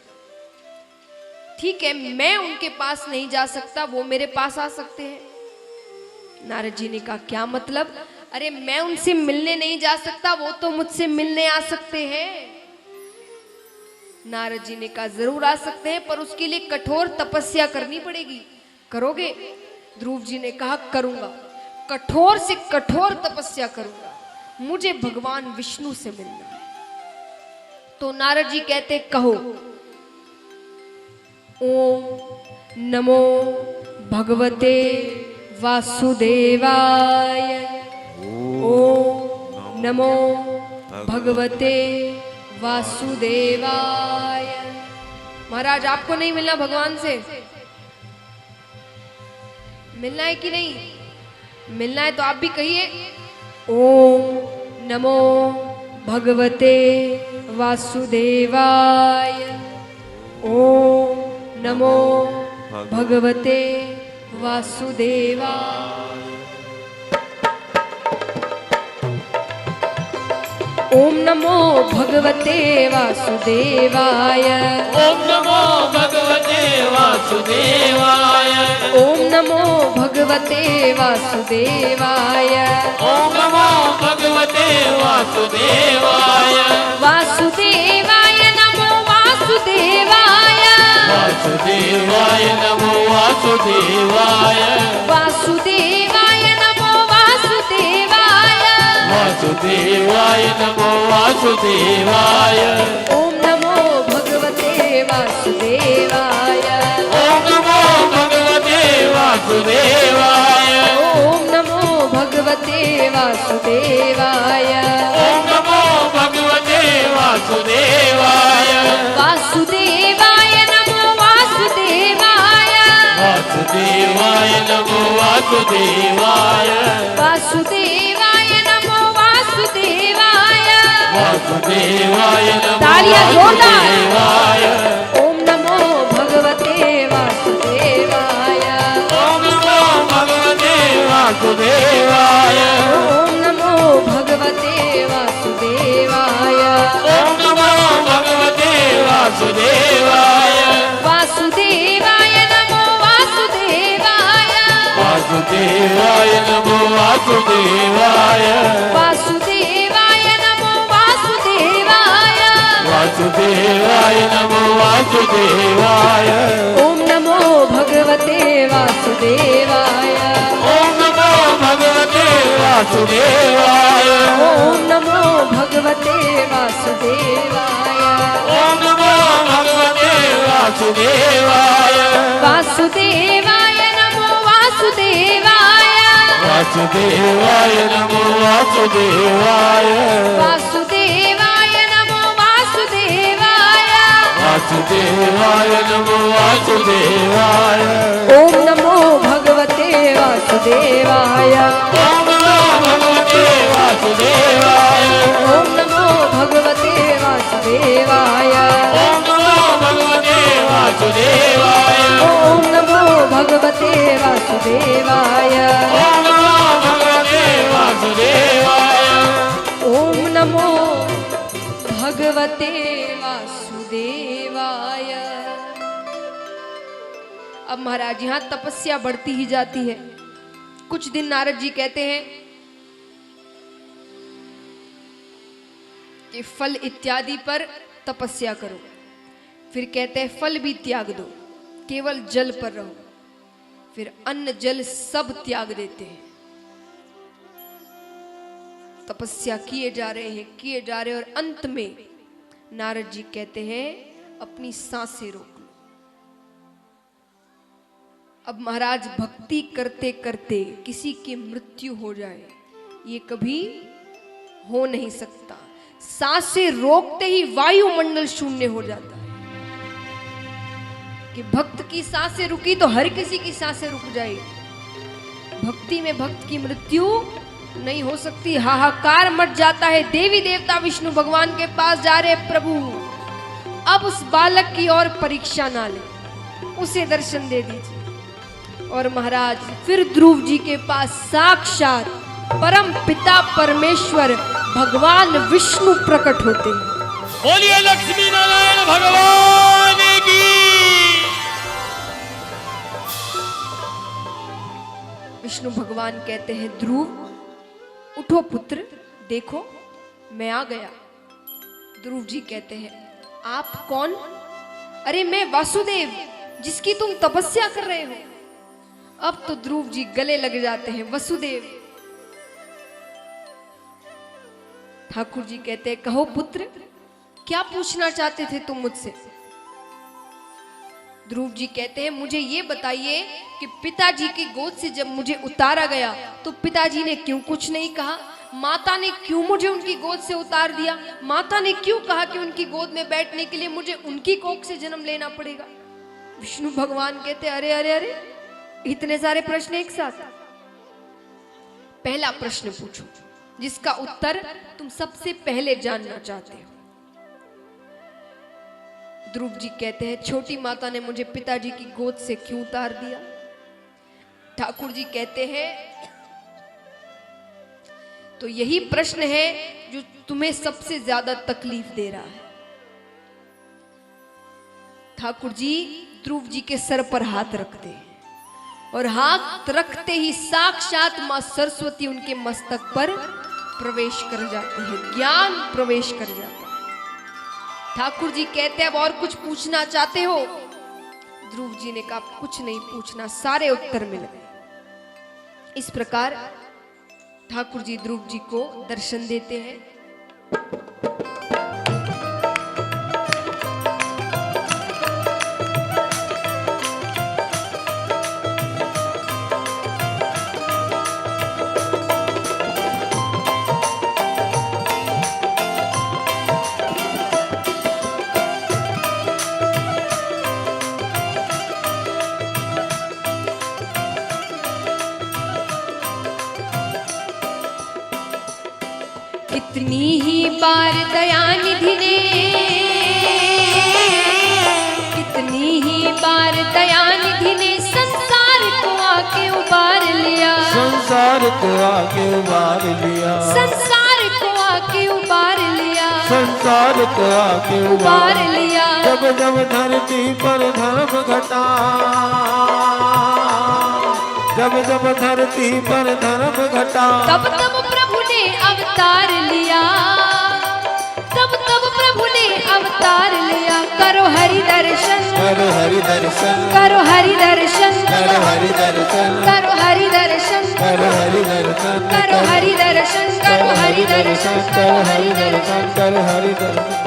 ठीक है, मैं उनके पास नहीं जा सकता, वो मेरे पास आ सकते हैं। नारद जी ने कहा, क्या मतलब? अरे मैं उनसे मिलने नहीं जा सकता, वो तो मुझसे मिलने आ सकते हैं। नारद जी ने कहा, जरूर आ सकते हैं, पर उसके लिए कठोर तपस्या करनी पड़ेगी, करोगे? ध्रुव जी ने कहा, करूंगा, कठोर से कठोर तपस्या करूंगा, मुझे भगवान विष्णु से मिलना है। तो नारद जी कहते कहो, ओम नमो भगवते वासुदेवाय। ओम नमो भगवते वासुदेवाय। महाराज आपको नहीं मिलना भगवान से? मिलना है कि नहीं? मिलना है तो आप भी कहिए, ओम नमो भगवते वासुदेवाय। ओम नमो भगवते वासुदेवाय। ओम नमो भगवते वासुदेवाय। ओम नमो भगवते वासुदेवाय। ओम नमो भगवते वासुदेवाय। ओम नमो भगवते वासुदेवाय। वासुदेवाय नमो वासुदेवाय। वासुदेवाय नमो वासुदेवाय। वासुदेवाय नमो वासुदेवाय। वासुदेवाय नमो वासुदेवाय। ओम नमो भगवते वासुदेवाय। ओम नमो भगवते वासुदेवाय। ओम नमो भगवते वासुदेवाय। ओम नमो भगवते वासुदेवाय। वासुदेवाय नमो वासुदेवाय। वासुदेवाय नमो वासुदेवाय। वासुदेवाय नमो वासुदेवाय। वासुदेवाय नमो तालियां जोरदार। वासुदेवाय। ओम नमो भगवते वासुदेवाय। ओम नमो भगवते वासुदेवाय। ओम नमो भगवते वासुदेवाय। ओम नमो भगवते वासुदेवाय। वासुदेवाय नमो वासुदेवाय। वासुदेवाय नमो वासुदेवाय। वासुदेवाय नमो वासुदेवाय। वासुदेवाय नमो वासुदेवाय। ओम नमो भगवते वासुदेवाय। ओम नमो भगवते वासुदेवाय। ओम नमो भगवते वासुदेवाय। ओम नमो भगवते वासुदेवाय। वासुदेवाय नमो वासुदेवाय। वासुदेवाय नमो वासुदेवाय। वासुदेवाय नमो वासुदेवाय। वासुदेवाय नमो वासुदेवाय। ओम नमो भगवते वासुदेवाय। ओम नमो भगवते वासुदेवाय। ओम नमो भगवते वासुदेवाय। ओम नमो भगवते वासुदेवाय। ओम नमो भगवते वासुदेवाय। ओम नमो भगवते वासुदेवाय। ओम नमो भगवते वासुदेवाय। अब महाराज यहाँ तपस्या बढ़ती ही जाती है। कुछ दिन नारद जी कहते हैं कि फल इत्यादि पर तपस्या करो। फिर कहते हैं फल भी त्याग दो, केवल जल पर रहो। फिर अन्न जल सब त्याग देते हैं। तपस्या किए जा रहे हैं, किए जा रहे हैं, और अंत में नारद जी कहते हैं अपनी सांसें रोक लो। अब महाराज भक्ति करते करते किसी की मृत्यु हो जाए, ये कभी हो नहीं सकता। सांसें रोकते ही वायुमंडल शून्य हो जाता है। कि भक्त की सांसें रुकी तो हर किसी की सांसें रुक जाएगी। भक्ति में भक्त की मृत्यु नहीं हो सकती। हाहाकार मच जाता है। देवी देवता विष्णु भगवान के पास जा रहे, प्रभु अब उस बालक की और परीक्षा ना ले, उसे दर्शन दे दीजिए। और महाराज फिर ध्रुव जी के पास साक्षात परम पिता परमेश्वर भगवान विष्णु प्रकट होते हैं। बोलिए लक्ष्मी नारायण भगवान की। विष्णु भगवान कहते हैं ध्रुव उठो पुत्र, देखो मैं आ गया। ध्रुव जी कहते हैं आप कौन? अरे मैं वासुदेव, जिसकी तुम तपस्या कर रहे हो। अब तो ध्रुव जी गले लग जाते हैं। वसुदेव ठाकुर जी कहते हैं, कहो पुत्र, क्या पूछना चाहते थे तुम मुझसे? ध्रुव जी कहते हैं, मुझे ये बताइए कि पिताजी की गोद से जब मुझे उतारा गया तो पिताजी ने क्यों कुछ नहीं कहा? माता ने क्यों मुझे उनकी गोद से उतार दिया? माता ने क्यों कहा कि उनकी गोद में बैठने के लिए मुझे उनकी कोख से जन्म लेना पड़ेगा? विष्णु भगवान कहते, अरे अरे अरे, इतने सारे प्रश्न एक साथ। पहला प्रश्न पूछो जिसका उत्तर तुम सबसे पहले जानना चाहते हो। ध्रुव जी कहते हैं, छोटी माता ने मुझे पिताजी की गोद से क्यों उतार दिया? ठाकुर जी कहते हैं, तो यही प्रश्न है जो तुम्हें सबसे ज्यादा तकलीफ दे रहा है। ठाकुर जी ध्रुव जी के सर पर हाथ रखते हैं और हाथ रखते ही साक्षात मां सरस्वती उनके मस्तक पर प्रवेश कर जाती है, ज्ञान प्रवेश कर जाता है। ठाकुर जी कहते हैं, अब और कुछ पूछना चाहते हो? ध्रुव जी ने कहा, कुछ नहीं पूछना, सारे उत्तर मिल गए। इस प्रकार ठाकुर जी ध्रुव जी को दर्शन देते हैं। कितनी ही बार दयानिधि ने, कितनी ही बार दयानिधि ने संसार को आके उबार लिया, संसार को आके उबार लिया, संसार को आके उबार लिया, संसार को आके उबार लिया। जब जब धरती पर धर्म घटा, जब जब धरती पर धर्म घटा, तब तब प्रभु ने अवतार लिया, तब तब प्रभु ने अवतार लिया। करो हरि दर्शन, करो हरि दर्शन, करो हरि दर्शन, करो हरि दर्शन, करो हरि दर्शन, करो हरि दर्शन, करो हरि दर्शन, करो हरि दर्शन, करो हरि दर्शन, करो हरि दर्शन, करो हरि दर्शन।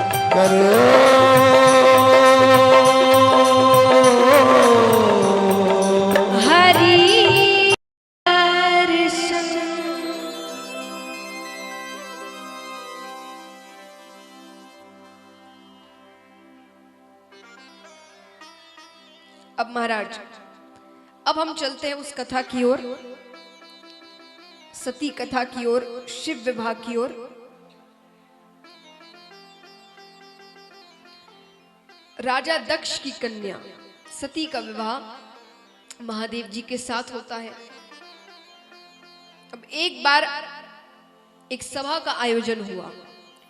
अब महाराज, अब हम चलते हैं उस कथा की ओर, सती कथा की ओर, शिव विवाह की ओर। राजा दक्ष की कन्या सती का विवाह महादेव जी के साथ होता है। अब एक बार एक सभा का आयोजन हुआ।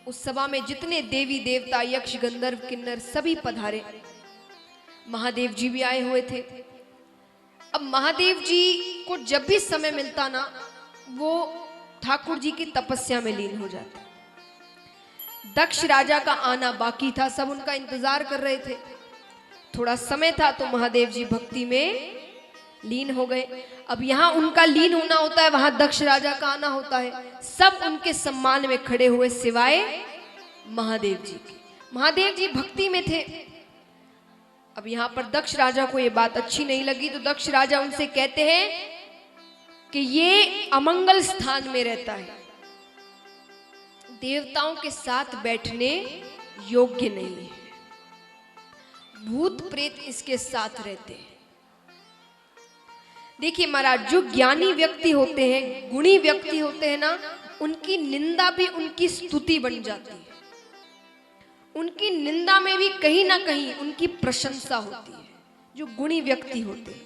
उस सभा में जितने देवी देवता, यक्ष, गंधर्व, किन्नर सभी पधारे। महादेव जी भी आए हुए थे। अब महादेव जी को जब भी समय मिलता ना, वो ठाकुर जी की तपस्या में लीन हो जाते। दक्ष राजा का आना बाकी था, सब उनका इंतजार कर रहे थे। थोड़ा समय था तो महादेव जी भक्ति में लीन हो गए। अब यहाँ उनका लीन होना होता है, वहां दक्ष राजा का आना होता है। सब उनके सम्मान में खड़े हुए सिवाय महादेव जी के। महादेव जी भक्ति में थे। अब यहाँ पर दक्ष राजा को ये बात अच्छी नहीं लगी, तो दक्ष राजा उनसे कहते हैं कि ये अमंगल स्थान में रहता है, देवताओं के साथ बैठने योग्य नहीं है, भूत प्रेत इसके साथ रहते हैं। देखिए महाराज, जो ज्ञानी व्यक्ति होते हैं, गुणी व्यक्ति होते हैं ना, उनकी निंदा भी उनकी स्तुति बन जाती है। उनकी निंदा में भी कहीं ना कहीं उनकी प्रशंसा होती है, जो गुणी व्यक्ति होते हैं।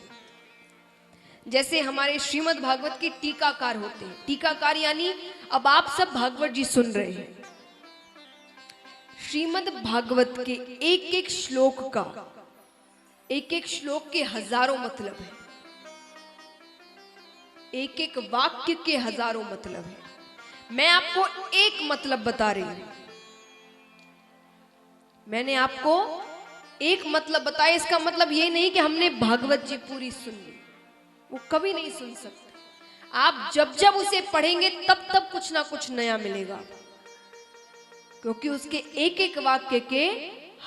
जैसे हमारे श्रीमद् भागवत के टीकाकार होते हैं। टीकाकार यानी अब आप सब भागवत जी सुन रहे हैं। श्रीमद् भागवत के एक एक श्लोक का, एक एक श्लोक के हजारों मतलब है, एक एक वाक्य के हजारों मतलब है। मैं आपको एक मतलब बता रही हूं। मैंने आपको एक मतलब बताया, इसका मतलब ये नहीं कि हमने भागवत जी पूरी सुन ली, वो कभी नहीं सुन सकते। आप जब जब उसे पढ़ेंगे तब तब कुछ ना कुछ नया मिलेगा। क्योंकि उसके एक एक वाक्य के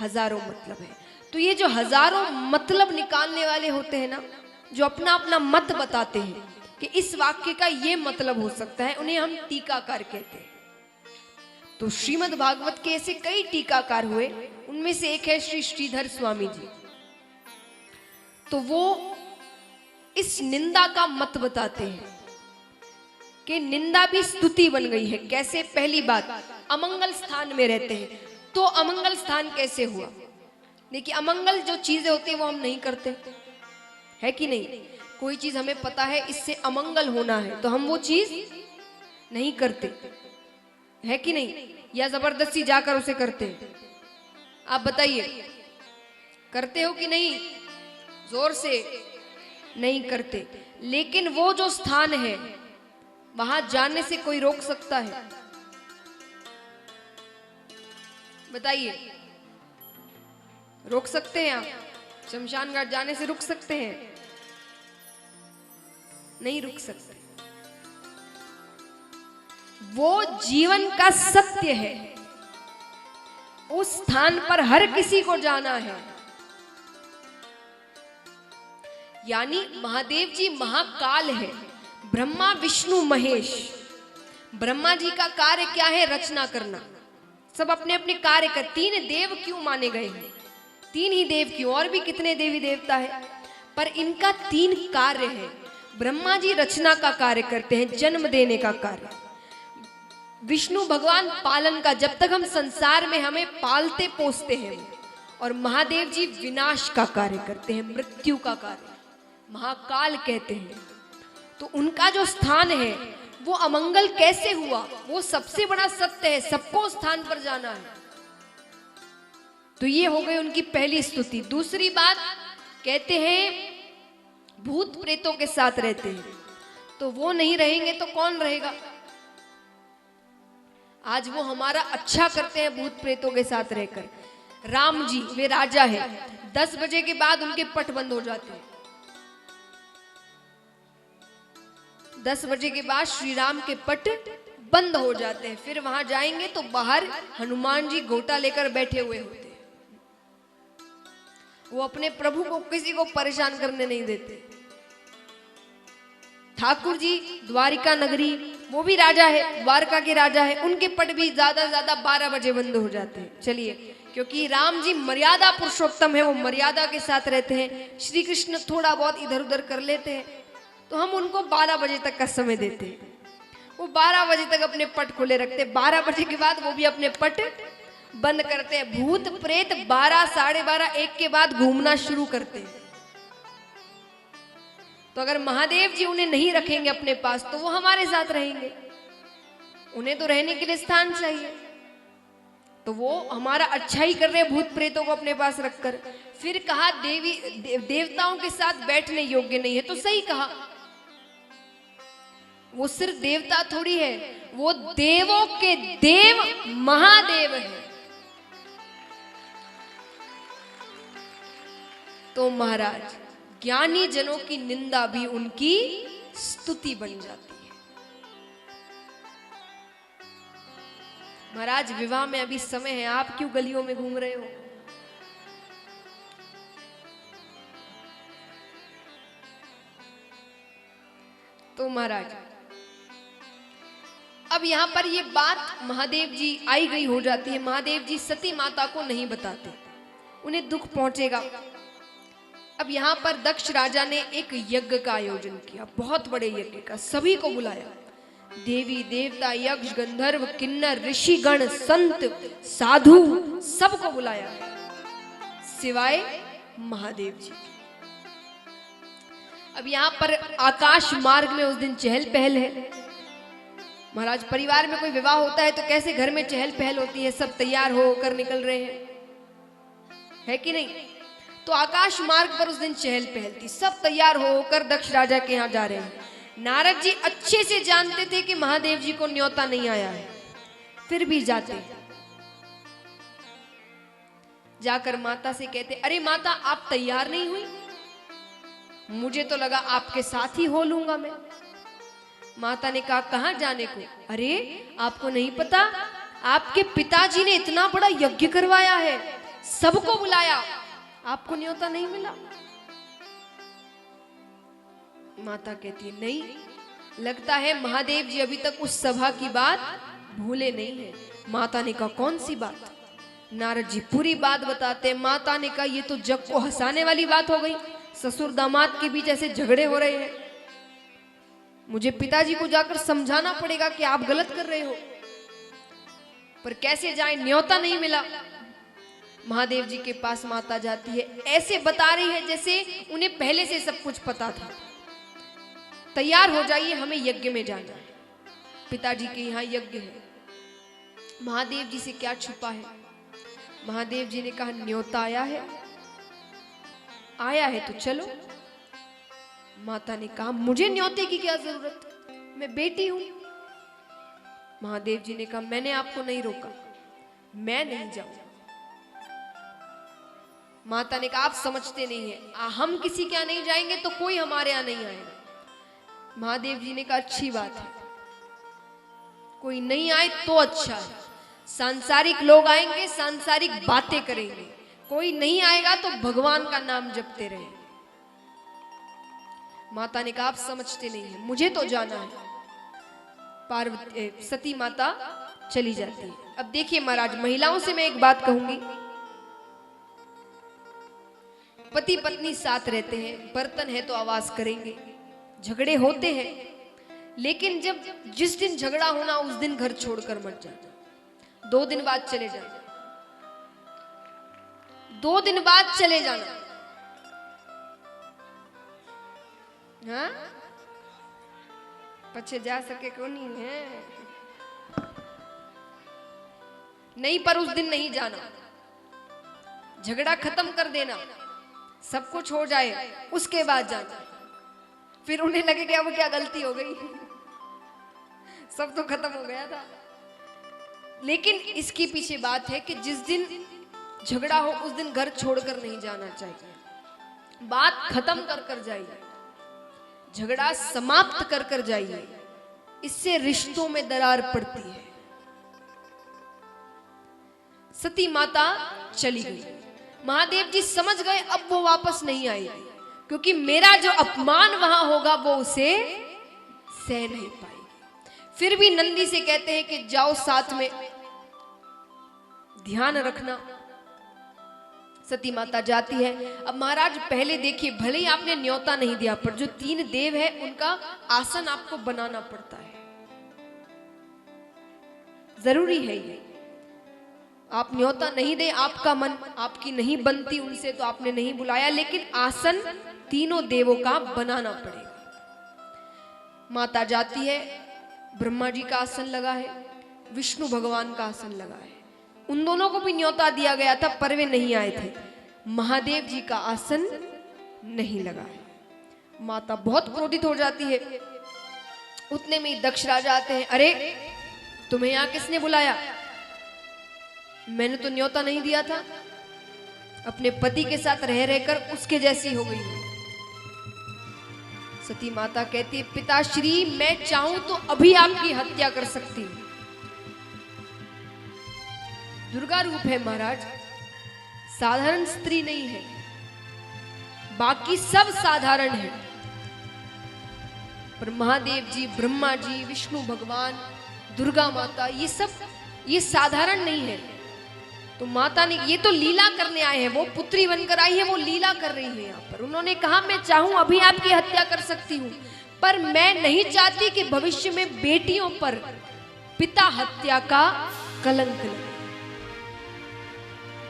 हजारों मतलब है। तो ये जो हजारों मतलब निकालने वाले होते हैं ना, जो अपना अपना मत बताते हैं कि इस वाक्य का ये मतलब हो सकता है, उन्हें हम टीकाकार कहते हैं। तो श्रीमद् भागवत के ऐसे कई टीकाकार हुए, उनमें से एक है श्री श्रीधर स्वामी जी। तो वो इस निंदा का मत बताते हैं कि निंदा भी स्तुति बन गई है। कैसे? पहली बात, अमंगल स्थान में रहते हैं, तो अमंगल स्थान कैसे हुआ? देखिए, अमंगल जो चीजें होती है वो हम नहीं करते, है कि नहीं? कोई चीज हमें पता है इससे अमंगल होना है, तो हम वो चीज नहीं करते, है कि नहीं? या जबरदस्ती जाकर उसे करते हैं। आप बताइए, करते हो कि नहीं? जोर से नहीं करते। लेकिन वो जो स्थान है वहां जाने से कोई रोक सकता है? बताइए, रोक सकते हैं आप? शमशान घाट जाने से रुक सकते हैं? नहीं रुक सकते। वो जीवन का सत्य है, उस स्थान पर हर किसी को जाना है। यानी महादेव जी महाकाल है, ब्रह्मा विष्णु महेश। ब्रह्मा जी का कार्य क्या है? रचना करना। सब अपने अपने कार्य कर। 3 देव क्यों माने गए हैं? 3 ही देव क्यों? और भी कितने देवी देवता है, पर इनका 3 कार्य है। ब्रह्मा जी रचना का कार्य करते हैं, जन्म देने का कार्य। विष्णु भगवान पालन का, जब तक हम संसार में हमें पालते पोसते हैं। और महादेव जी विनाश का कार्य करते हैं, मृत्यु का कार्य, महाकाल कहते हैं। तो उनका जो स्थान है वो अमंगल कैसे हुआ? वो सबसे बड़ा सत्य है, सबको स्थान पर जाना है। तो ये हो गई उनकी पहली स्तुति। दूसरी बात, कहते हैं भूत प्रेतों के साथ रहते हैं, तो वो नहीं रहेंगे तो कौन रहेगा? आज वो हमारा अच्छा करते हैं भूत प्रेतों के साथ रहकर। राम जी वे राजा है, 10 बजे के बाद उनके पट बंद हो जाते हैं। 10 बजे के बाद श्री राम के पट बंद हो जाते हैं। फिर वहां जाएंगे तो बाहर हनुमान जी गोटा लेकर बैठे हुए होते हैं। वो अपने प्रभु को किसी को परेशान करने नहीं देते। ठाकुर जी द्वारिका नगरी, वो भी राजा है, द्वारका के राजा है, उनके पट भी ज्यादा से ज्यादा 12 बजे बंद हो जाते हैं। चलिए, क्योंकि राम जी मर्यादा पुरुषोत्तम है, वो मर्यादा के साथ रहते हैं। श्री कृष्ण थोड़ा बहुत इधर उधर कर लेते हैं, तो हम उनको 12 बजे तक का समय देते हैं। वो 12 बजे तक अपने पट खुले रखते हैं। 12 बजे के बाद वो भी अपने पट बंद करते हैं। भूत प्रेत 12, 12:30, 1 के बाद घूमना शुरू करते हैं। तो अगर महादेव जी उन्हें नहीं रखेंगे अपने पास, तो वो हमारे साथ रहेंगे। उन्हें तो रहने के लिए स्थान चाहिए, तो वो हमारा अच्छा ही कर रहे हैं भूत प्रेतों को अपने पास रखकर। फिर कहा देवताओं के साथ बैठने योग्य नहीं है, तो सही कहा। वो सिर्फ देवता थोड़ी है, वो देवों के देव महादेव है। तो महाराज, ज्ञानी जनों की निंदा भी उनकी स्तुति बन जाती है। महाराज, विवाह में अभी समय है, आप क्यों गलियों में घूम रहे हो? तो महाराज, अब यहां पर ये बात महादेव जी आई गई हो जाती है। महादेव जी सती माता को नहीं बताते, उन्हें दुख पहुंचेगा। अब यहाँ पर दक्ष राजा ने एक यज्ञ का आयोजन किया, बहुत बड़े यज्ञ का। सभी को बुलाया, देवी देवता, यक्ष, गंधर्व, किन्नर, ऋषिगण, संत, साधु, सबको बुलाया, सिवाय महादेव जी। अब यहाँ पर आकाश मार्ग में उस दिन चहल पहल है। महाराज, परिवार में कोई विवाह होता है तो कैसे घर में चहल पहल होती है, सब तैयार होकर निकल रहे हैं, है कि नहीं? तो आकाश मार्ग पर उस दिन चहल पहल थी, सब तैयार होकर दक्ष राजा के यहाँ जा रहे हैं। नारद जी अच्छे से जानते थे कि महादेव जी को न्योता नहीं आया है, फिर भी जाते। जाकर माता से कहते, अरे माता, आप तैयार नहीं हुई? मुझे तो लगा आपके साथ ही हो लूंगा मैं। माता ने कहा, कहां जाने को? अरे आपको नहीं पता, आपके पिताजी ने इतना बड़ा यज्ञ करवाया है, सबको बुलाया, आपको न्योता नहीं मिला। माता कहती है नहीं, लगता है महादेव जी अभी तक उस सभा की बात भूले नहीं है। माता ने कहा कौन सी बात? नारद जी पूरी बात बताते हैं। माता ने कहा ये तो जग को हंसाने वाली बात हो गई, ससुर दामाद के बीच ऐसे झगड़े हो रहे हैं, मुझे पिताजी को जाकर समझाना पड़ेगा कि आप गलत कर रहे हो, पर कैसे जाए, न्योता नहीं मिला। महादेव जी के पास माता जाती है, ऐसे बता रही है जैसे उन्हें पहले से सब कुछ पता था। तैयार हो जाइए, हमें यज्ञ में जाना है, पिताजी के यहाँ यज्ञ है। महादेव जी से क्या छुपा है? महादेव जी ने कहा न्योता आया है, आया है तो चलो। माता ने कहा मुझे न्योते की क्या जरूरत, मैं बेटी हूं। महादेव जी ने कहा मैंने आपको नहीं रोका, मैं नहीं जाऊं। माता ने कहा आप समझते नहीं है, हम किसी के यहाँ नहीं जाएंगे तो कोई हमारे यहाँ नहीं आएगा। महादेव जी ने कहा अच्छी बात है, कोई नहीं आए तो अच्छा है, सांसारिक लोग आएंगे, सांसारिक बातें करेंगे, कोई नहीं आएगा तो भगवान का नाम जपते रहे। माता ने कहा आप समझते नहीं है, मुझे तो जाना है। पार्वती सती माता चली जाती है। अब देखिए महाराज, महिलाओं से मैं एक बात कहूंगी, पति पत्नी साथ रहते हैं, बर्तन है तो आवाज करेंगे, झगड़े होते हैं, लेकिन जब जिस दिन झगड़ा होना उस दिन घर छोड़कर मत जाना, 2 दिन बाद चले जाना, 2 दिन बाद चले जाना। हाँ, पीछे जा सके क्यों नहीं है, नहीं, पर उस दिन नहीं जाना, झगड़ा खत्म कर देना, सब कुछ हो जाए उसके बाद जाना। फिर उन्हें लगे कि अब क्या गलती हो गई, सब तो खत्म हो गया था। लेकिन इसके पीछे बात है कि जिस दिन झगड़ा हो उस दिन घर छोड़कर नहीं जाना चाहिए, बात खत्म कर कर जाइए, झगड़ा समाप्त कर कर जाइए, इससे रिश्तों में दरार पड़ती है। सती माता चली गई, महादेव जी समझ गए अब वो वापस नहीं आएगी, क्योंकि मेरा जो अपमान वहां होगा वो उसे सह नहीं पाएगी। फिर भी नंदी से कहते हैं कि जाओ साथ में, ध्यान रखना। सती माता जाती है। अब महाराज पहले देखिए, भले ही आपने न्योता नहीं दिया, पर जो 3 देव है उनका आसन आपको बनाना पड़ता है, जरूरी है ये। आप न्योता नहीं दे, आपका मन आपकी नहीं बनती उनसे तो आपने नहीं बुलाया, लेकिन आसन तीनों देवों का बनाना पड़ेगा। माता जाती है, ब्रह्मा जी का आसन लगा है, विष्णु भगवान का आसन लगा है, उन दोनों को भी न्योता दिया गया था पर वे नहीं आए थे। महादेव जी का आसन नहीं लगा है। माता बहुत क्रोधित हो जाती है। उतने में दक्ष राजा आते हैं, अरे तुम्हें यहां किसने बुलाया, मैंने तो न्योता नहीं दिया था, अपने पति के साथ रह रहकर उसके जैसी हो गई। सती माता कहती है, पिताश्री मैं चाहूं तो अभी आपकी हत्या कर सकती हूं। दुर्गा रूप है महाराज, साधारण स्त्री नहीं है, बाकी सब साधारण है, पर महादेव जी, ब्रह्मा जी, विष्णु भगवान, दुर्गा माता, ये साधारण नहीं है। तो माता ने, ये तो लीला करने आए हैं, वो पुत्री बनकर आई है, वो लीला कर रही है यहाँ पर। उन्होंने कहा मैं चाहूं अभी आपकी हत्या कर सकती हूं, पर मैं नहीं चाहती कि भविष्य में बेटियों पर पिता हत्या का कलंक लगे।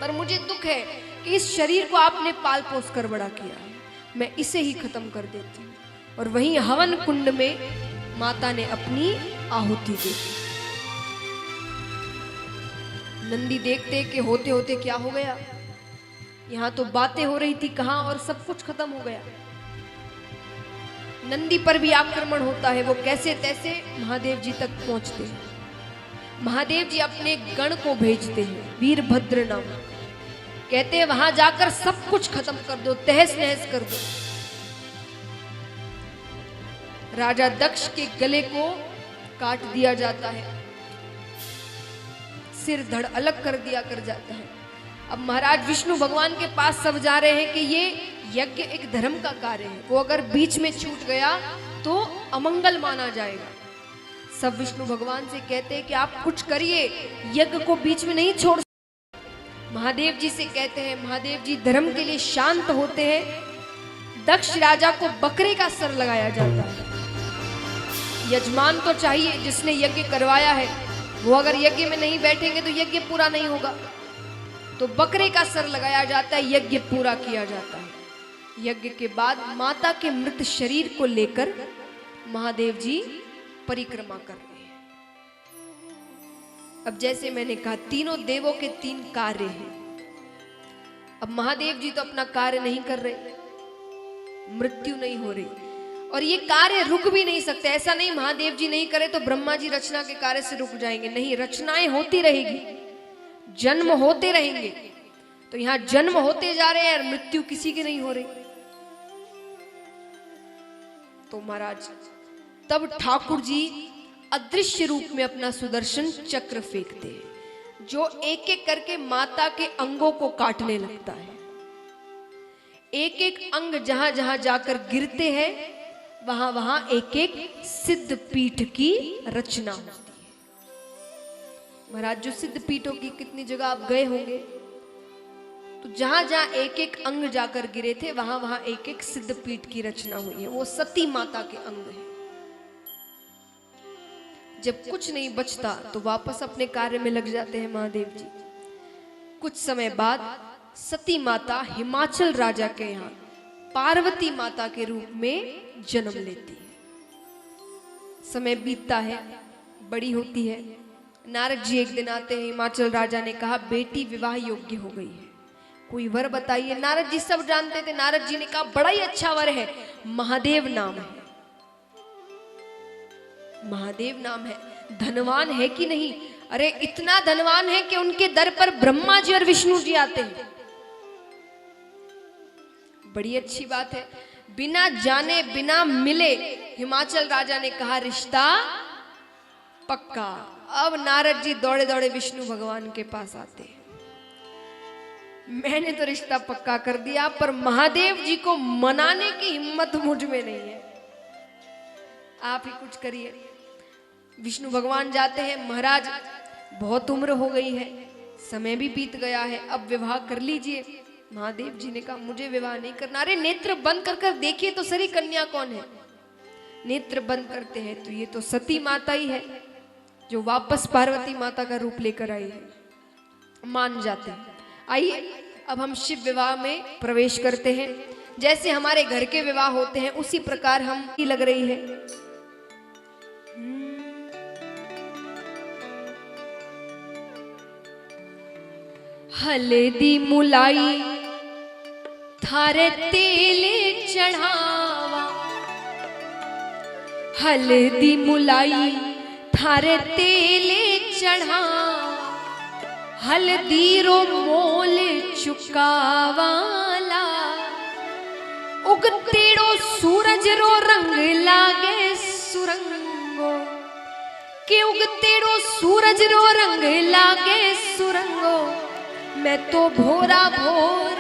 पर मुझे दुख है कि इस शरीर को आपने पाल पोस कर बड़ा किया है, मैं इसे ही खत्म कर देती हूँ। और वहीं हवन कुंड में माता ने अपनी आहुति दी। नंदी देखते कि होते होते क्या हो गया, यहां तो बातें हो रही थी कहां, और सब कुछ खत्म हो गया। नंदी पर भी आक्रमण होता है, वो कैसे तैसे महादेव जी तक पहुंचते हैं। महादेव जी अपने गण को भेजते हैं, वीरभद्र नाम, कहते हैं वहां जाकर सब कुछ खत्म कर दो, तहस नहस कर दो। राजा दक्ष के गले को काट दिया जाता है, सिर धड़ अलग कर दिया कर जाता है। अब महाराज विष्णु भगवान के पास सब जा रहे हैं कि ये यज्ञ एक धर्म का कार्य है, वो अगर बीच में छूट गया तो अमंगल माना जाएगा। सब विष्णु भगवान से कहते हैं कि आप कुछ करिए, यज्ञ को बीच में नहीं छोड़। महादेव जी से कहते हैं, महादेव जी धर्म के लिए शांत होते हैं। दक्ष राजा को बकरे का सर लगाया जाता है। यजमान तो चाहिए, जिसने यज्ञ करवाया है, वो अगर यज्ञ में नहीं बैठेंगे तो यज्ञ पूरा नहीं होगा। तो बकरे का सर लगाया जाता है, यज्ञ पूरा किया जाता है। यज्ञ के बाद माता के मृत शरीर को लेकर महादेव जी परिक्रमा कर रहे हैं। अब जैसे मैंने कहा, तीनों देवों के 3 कार्य हैं। अब महादेव जी तो अपना कार्य नहीं कर रहे, मृत्यु नहीं हो रही, और ये कार्य रुक भी नहीं सकते। ऐसा नहीं महादेव जी नहीं करे तो ब्रह्मा जी रचना के कार्य से रुक जाएंगे, नहीं, रचनाएं होती रहेगी, जन्म होते रहेंगे। तो यहां जन्म होते जा रहे हैं और मृत्यु किसी की नहीं हो रही। तो महाराज तब ठाकुर जी अदृश्य रूप में अपना सुदर्शन चक्र फेंकते हैं, जो एक एक करके माता के अंगों को काटने लगता है। एक एक अंग जहां जहां जाकर गिरते हैं, वहां वहां एक एक सिद्ध पीठ की रचना होती है। महाराज जो सिद्ध पीठों की कितनी जगह आप गए होंगे, तो जहां जहां एक एक अंग जाकर गिरे थे, वहां वहां एक एक सिद्ध पीठ की रचना हुई है। वो सती माता के अंग है। जब कुछ नहीं बचता तो वापस अपने कार्य में लग जाते हैं महादेव जी। कुछ समय बाद सती माता हिमाचल राजा के यहाँ पार्वती माता के रूप में जन्म लेती है। समय बीतता है, बड़ी होती है। नारद जी एक दिन आते हैं, हिमाचल राजा ने कहा बेटी विवाह योग्य हो गई है, कोई वर बताइए। नारद जी सब जानते थे। नारद जी ने कहा बड़ा ही अच्छा वर है, महादेव नाम है। महादेव नाम है, धनवान है कि नहीं? अरे इतना धनवान है कि उनके दर पर ब्रह्मा जी और विष्णु जी आते हैं। बड़ी अच्छी बात है। बिना जाने बिना मिले हिमाचल राजा ने कहा रिश्ता पक्का। अब नारद जी दौड़े दौड़े विष्णु भगवान के पास आते हैं। मैंने तो रिश्ता पक्का कर दिया, पर महादेव जी को मनाने की हिम्मत मुझ में नहीं है, आप ही कुछ करिए। विष्णु भगवान जाते हैं, महाराज बहुत उम्र हो गई है, समय भी बीत गया है, अब विवाह कर लीजिए। महादेव जी ने कहा मुझे विवाह नहीं करना। अरे नेत्र बंद कर कर देखिए तो सही, कन्या कौन है? नेत्र बंद करते हैं तो ये तो सती माता ही है, जो वापस पार्वती माता का रूप लेकर आई है। मान जाते हैं। आइए अब हम शिव विवाह में प्रवेश करते हैं। जैसे हमारे घर के विवाह होते हैं उसी प्रकार हम ही लग रही है। हल्दी मुलाई थारे तेल चढ़ावा, हल्दी मुलाई थारे तेल चढ़ावा, हल्दी रो मोल चुकावाला, उगतेड़ो सूरज रो रंग लागे सुरंगो, के उगतेड़ो सूरज रो रंग लागे सुरंगो। मैं तो भोरा भोर,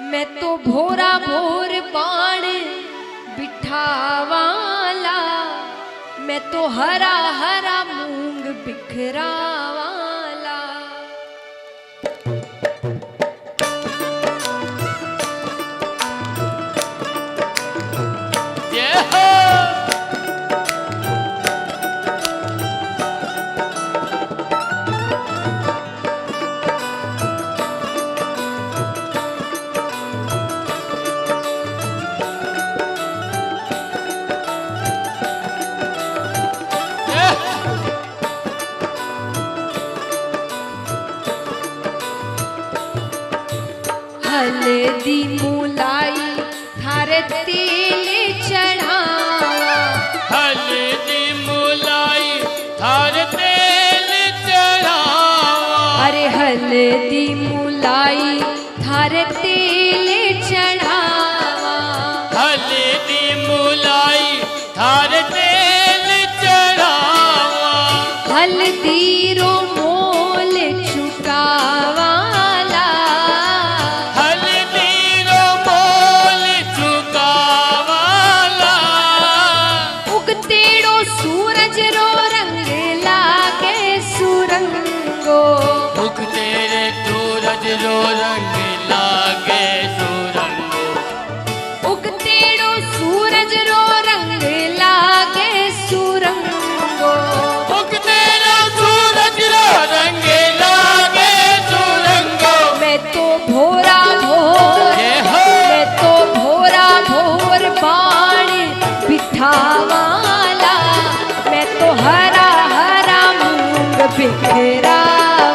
मैं तो भोरा भोर बाण बिठावाला, मैं तो हरा हरा मूंग बिखरावाला। हल्दी मुलाई थारे तेल चढ़ावा, हल्दी मुलाई थारे तेल चढ़ावा, अरे हल्दी मुलाई थारे तेल चढ़ावा, हल्दी मुलाई थारे तेल चढ़ावा, हल्दी रो मोल उगते रे सूरज रो रंग लागे सुरंगो उगतेड़ो सूरज रो रंग लागे सुरंगो उगते रे सूरज रो रंग लागे सुरंगो मैं तो भोरा भोर मैं तो भोरा भोर बाण बिठावाला मैं तो हरा हरा मूंग बिखरा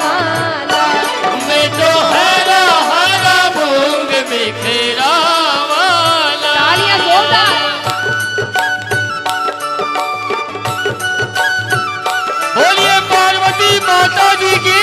वाला मैं तो हरा हरा मूंग बिखरा वाला। तालियां जोरदार। बोलिए पार्वती माता जी की।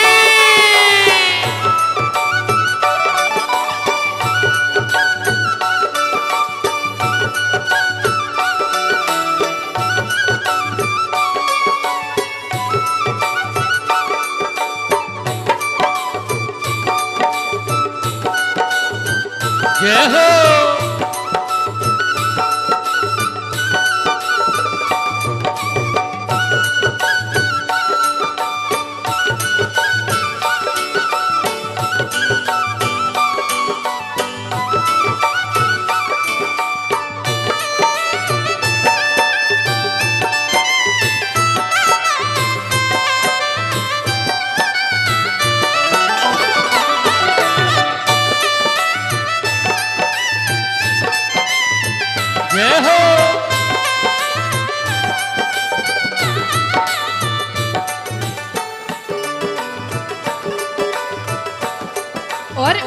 जय हो। जय हो। और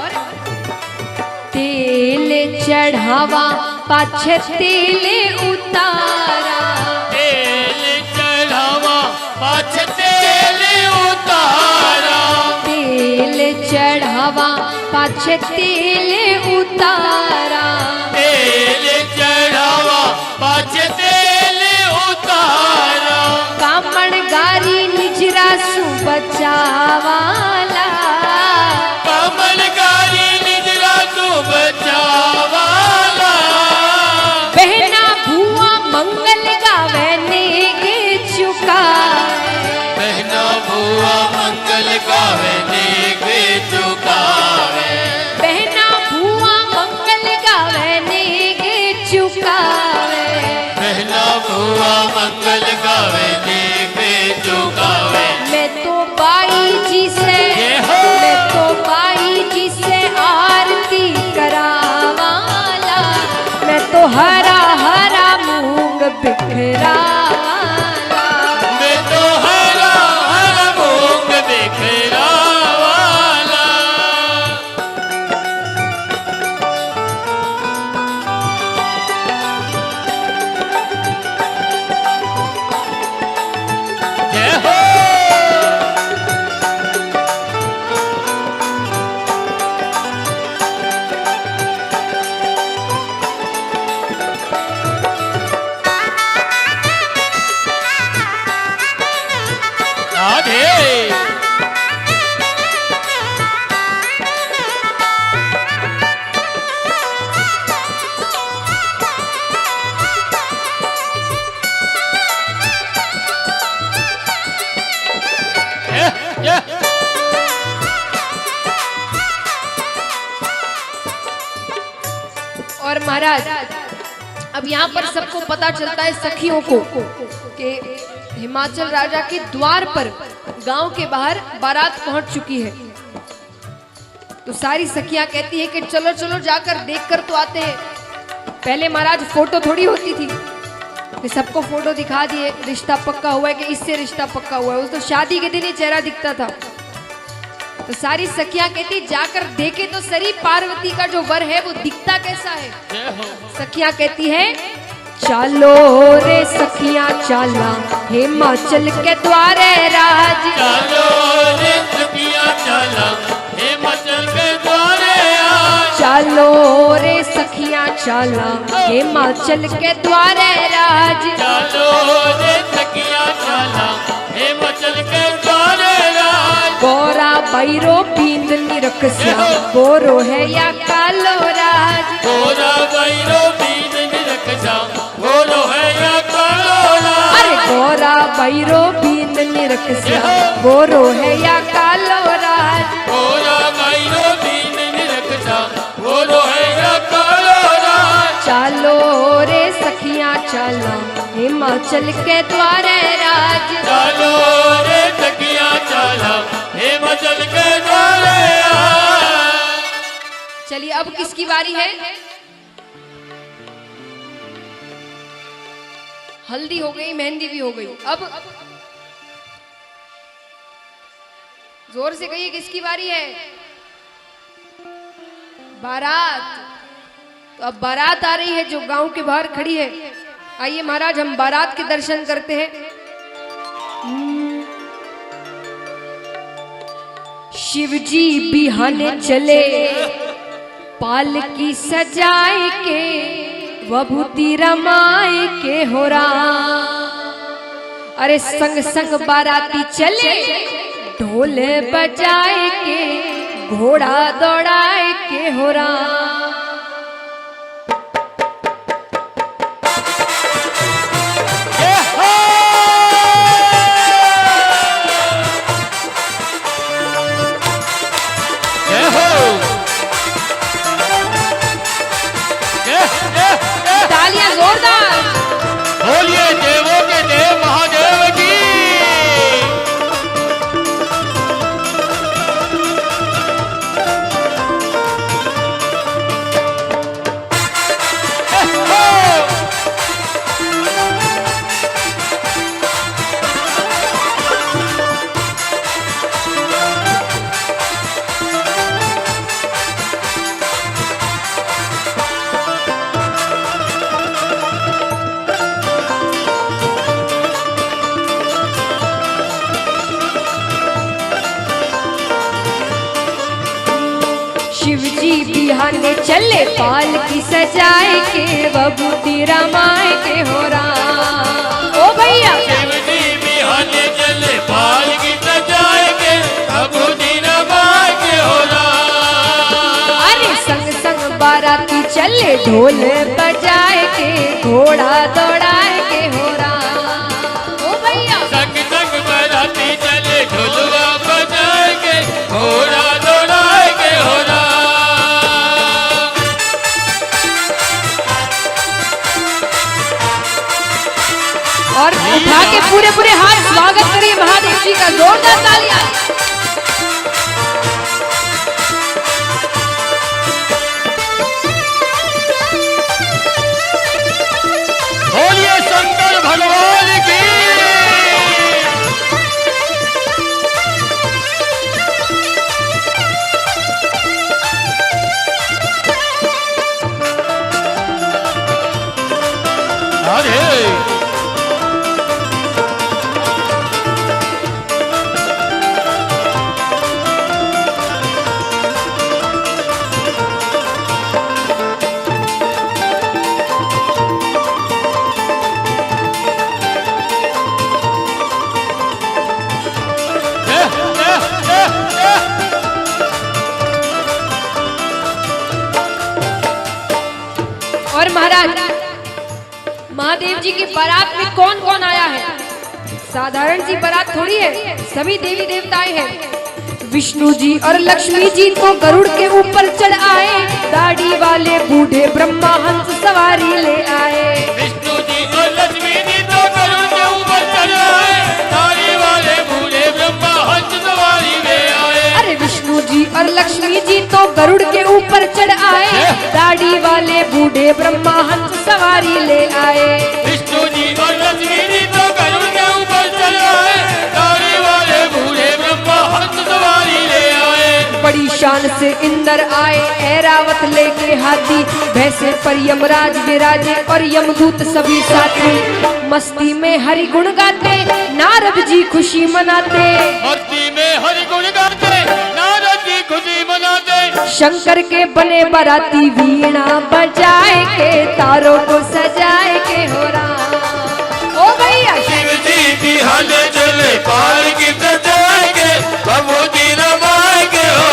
तेल चढ़ावा पाछे तेल उतारा तेल चढ़ावा पाछ तेल उतारा तेल चढ़ावा पाछे तेल उतारा तेल चढ़ावा पाछ तेल उतारा कामण गारी निजरा सु बचावाला कमल गारी निजरा तू बचावाला बहना भुआ मंगल गावे नेगे चुका बहना बुआ मंगल गावे नेगे चुकावे बहना भुआ मंगल गावे नेगे चुकावे बहना बुआ मंगल गावे नेगे चुकावे। मैं तो बाई जी से मैं तो बाई जी से आरती करावाला मैं तो हरा हरा मूंग बिखरा वाला मैं तो हरा हरा मूंग बिखरा वाला। जय हो। राधे। और महाराज अब यहाँ पर सबको पता चलता है सखियों को कि हिमाचल राजा के द्वार पर गांव के बाहर बारात पहुंच चुकी है। तो सारी सखियां कहती है कि चलो चलो जाकर देखकर तो आते हैं। पहले महाराज फोटो थोड़ी होती थी कि सबको फोटो दिखा दिए रिश्ता पक्का हुआ है कि इससे रिश्ता पक्का हुआ है। उस तो शादी के दिन ही चेहरा दिखता था। तो सारी सखियां कहती जाकर देखे तो सरी पार्वती का जो वर है वो दिखता कैसा है। सखियां कहती है चलो रे सखियां चला हिमाचल के द्वारे राज चलो रे सखियां चला हिमाचल के द्वारे आज। चलो रे सखियां चला हिमाचल के द्वारे राज चलो रे सखियां चला हिमाचल के द्वारे आज। गोरा बैरो पींद निरखस्या गोरो है या कालो राज गोरा बैरो बीज निरखसा गोरो है या कालो राज। अरे गोरा भैरो बीन निरखसा गोरो है या कालो राज गोरा भैरो दीन निरखसा गोरो है या कालो राज चालो रे सखियां चालो हिमाचल के द्वारे राज चालो रे सखियां चाला हिमाचल के द्वारे चलिए अब किसकी बारी है? हल्दी हो गई, मेहंदी भी हो गई, अब जोर से कहिए किसकी बारी है? बारात। तो अब बारात आ रही है जो गांव के बाहर खड़ी है। आइए महाराज हम बारात के दर्शन करते हैं। शिवजी बिहाने चले पालकी सजाए के वभूति रमाए के हो अरे संग संग बाराती चले ढोल बजाए के घोड़ा दौड़ाए के हो तालियां जोरदार बोलिए देवों के देव महादेव की। शिवजी बिहाने चले पालकी सजाए के वभूति रमाए के हो ओ भैया शिवजी बिहाने चले पालकी सजाए के वभूति रमाए के हो अरे संग संग बाराती चले ढोल बजाए के घोड़ा दौड़ाए के हो ओ भैया संग संग बाराती चले ढोलवा बजाए के घोड़ा दौड़ाए के हो और उठा के पूरे पूरे हाथ स्वागत करिए महादेव जी का, जोरदार तालियां। बोलिए शंकर भगवान की। अरे और महाराज महादेव जी की बारात में कौन कौन आया है? साधारण सी बारात थोड़ी है, सभी देवी देवताएं हैं। विष्णु जी और लक्ष्मी जी तो गरुड़ के ऊपर चढ़ आए, दाढ़ी वाले बूढ़े ब्रह्मा हंस सवारी ले आए। विष्णु जी और लक्ष्मी जी तो गरुड़ के ऊपर चढ़ आए, दाढ़ी वाले बूढ़े ब्रह्मा हंस सवारी ले आए। अरे विष्णु जी और लक्ष्मी जी तो गरुड़ के ऊपर चढ़ आए, दाढ़ी वाले बूढ़े ब्रह्मा हंस सवारी ले आए। विष्णु जी और लक्ष्मी जी तो गरुड़ के ऊपर चढ़ आए, दाढ़ी वाले बूढ़े ब्रह्मा हंस सवारी ले आए। बड़ी शान से इंद्र आए, ऐरावत लेके हाथी, भैंसे पर यमराज विराजे और यमदूत सभी साथी। मस्ती में हरि गुण गाते, नारद जी खुशी मनाते। मस्ती में हरि गुण गाते, नारद जी खुशी मनाते। शंकर के बने बाराती वीणा बजाए के, तारों को सजाए के हो ओ भैया शिव जी बिहाने चले पालकी सजाए के वभूति रमाए के हो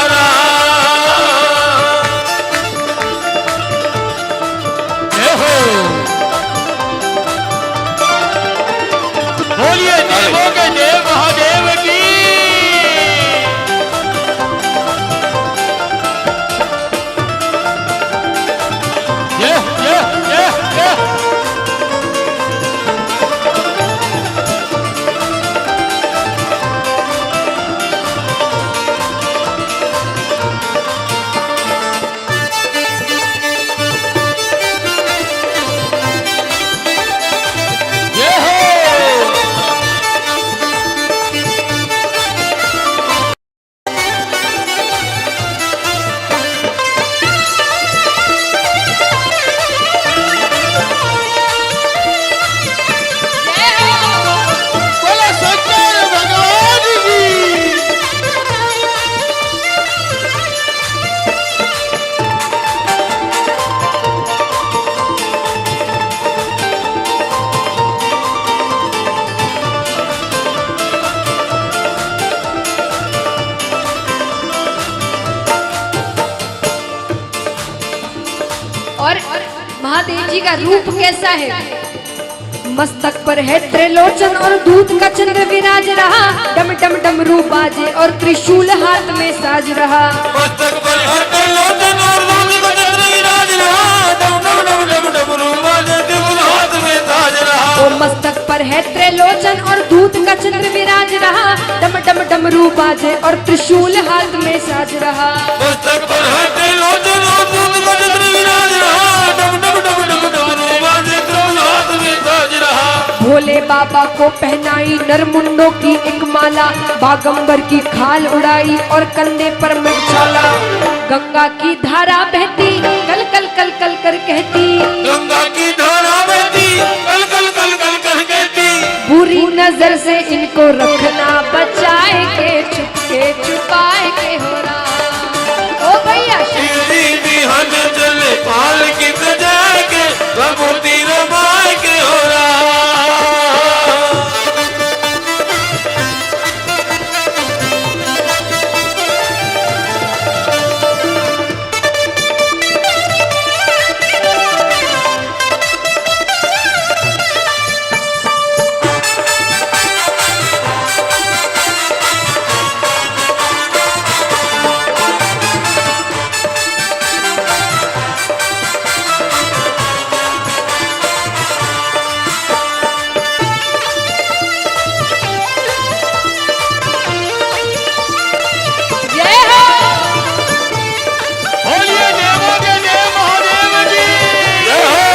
महादेव जी का रूप कैसा है। मस्तक पर है त्रिलोचन और दूध का चंद्र विराज रहा, डम डम डमरू बाजे और त्रिशूल हाथ में साज रहा। मस्तक पर है त्रिलोचन और दूध का चंद्र विराज रहा, डम डम डम डम डमरू बाजे त्रिशूल हाथ में साज रहा। ओ मस्तक पर है त्रिलोचन और दूध का चंद्र विराज रहा, डम डम डमरू बाजे और त्रिशूल हाथ में साज रहा। मस्तक पर है त्रिलोचन और दूध का चंद्र विराज रहा, डम डम डम डम डमरू बाजे त्रिशूल हाथ में साज रहा। भोले बाबा को पहनाई नरमुंडों की एक माला, बागंबर की खाल उड़ाई और कंधे पर मृगछाला। गंगा की धारा बहती कल कल कल कल कर कहती, गंगा की धारा बहती कल कल कल कल कर कहती। बुरी नजर से इनको रखना बचाए के, छुपके छुपाए के हो रहा। ओ भैया शिवजी बिहान चले पाल की सजाए के, भभूति रमाए के हो रहा। बोलिए देवों के देव महादेव की जय हो।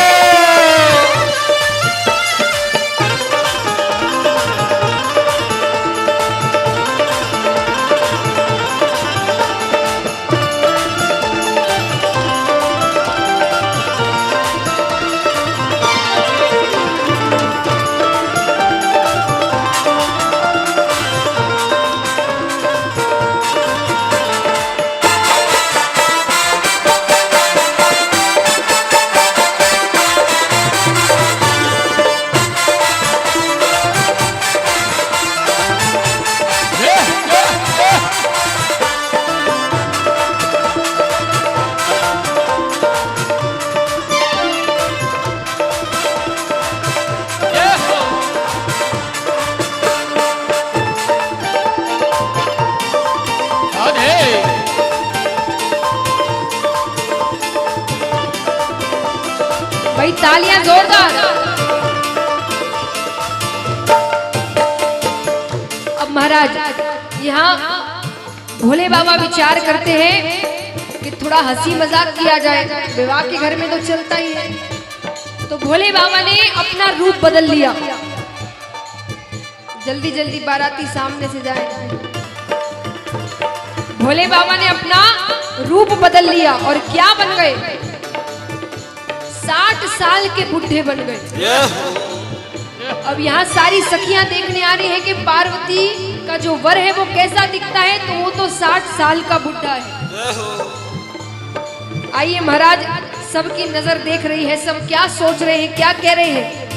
भाई तालियां जोरदार। अब महाराज यहाँ भोले बाबा विचार करते हैं कि थोड़ा हंसी मजाक किया जाए, विवाह के घर में तो चलता ही है। तो भोले बाबा ने अपना रूप बदल लिया। जल्दी जल्दी बाराती सामने से जाए। भोले बाबा ने अपना रूप बदल लिया और क्या बन गए? 60 साल के बुढ़े बन गए। अब यहाँ सारी सखियां देखने आ रही है कि पार्वती का जो वर है वो कैसा दिखता है, तो वो तो 60 साल का बुढ़ा है। आइए महाराज, सबकी नजर देख रही है, सब क्या सोच रहे हैं, क्या कह रहे हैं।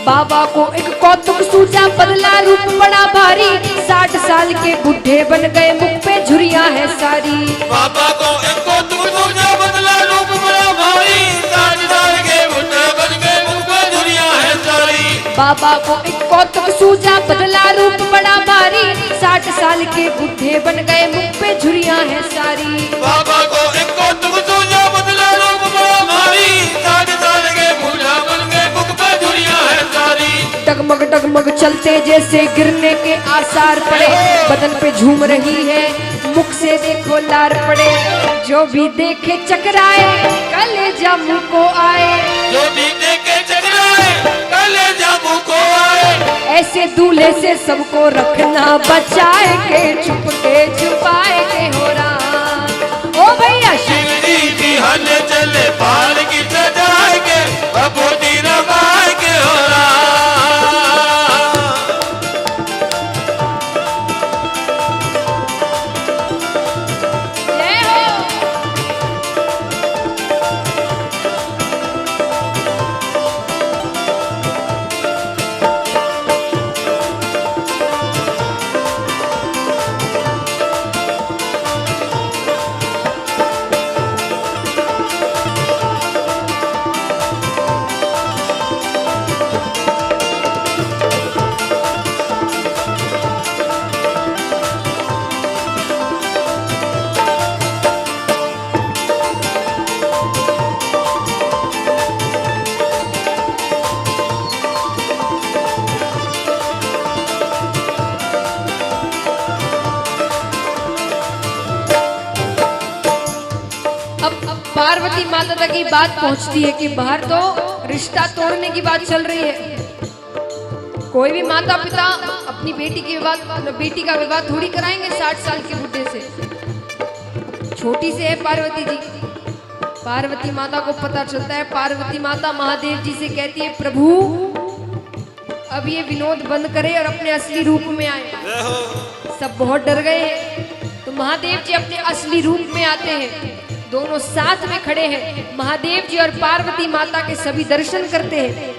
बाबा को एक कौतुक सूझा, बदला रूप बड़ा भारी, 60 साल के बुढ़े बन गए, मुख पे झुर्रियां है सारी। बाबा को एक कौतुक सूझा, बदला रूप बड़ा भारी, 60 साल के बुढ़े बन गए, मुख पे झुर्रियां है सारी। बाबा को एक कौतुक सूझा, बदला रूप बड़ा भारी, 60 साल के बुढ़े बन गए, मुख पे झुर्रियां है सारी। बाबा को एक कौतुक सूझा, बदला रूप बड़ा भारी, 60 साल के बुढ़ा बन गए, मुख पे झुर्रियां है सारी। डगमग डगमग चलते जैसे गिरने के आसार पड़े, बदन पे झूम रही है, मुख से देखो लार पड़े। जो भी देखे चकराए, कलेजा मुंह को आए, जो भी देखे चकराए, कलेजा मुंह को आए। ऐसे दूल्हे से सबको रखना बचाए के, छुपके छुपाए के हो रहा। ओ भैया शिवजी बिहान चले पाल की सजाए के, भभूति रमाए के हो रहा। जय हो। अब पार्वती माता तक ये बात पहुंचती है कि बाहर तो रिश्ता तोड़ने की बात चल रही है। कोई भी माता पिता अपनी बेटी का विवाह थोड़ी कराएंगे 60 साल के बुढ़े से। छोटी से है पार्वती जी। पार्वती माता को पता चलता है, पार्वती माता महादेव जी से कहती है, प्रभु अब ये विनोद बंद करे और अपने असली रूप में आए। सब बहुत डर गए हैं। तो महादेव जी अपने असली रूप में आते हैं, दोनों साथ में खड़े हैं। महादेव जी और पार्वती माता के सभी दर्शन करते हैं।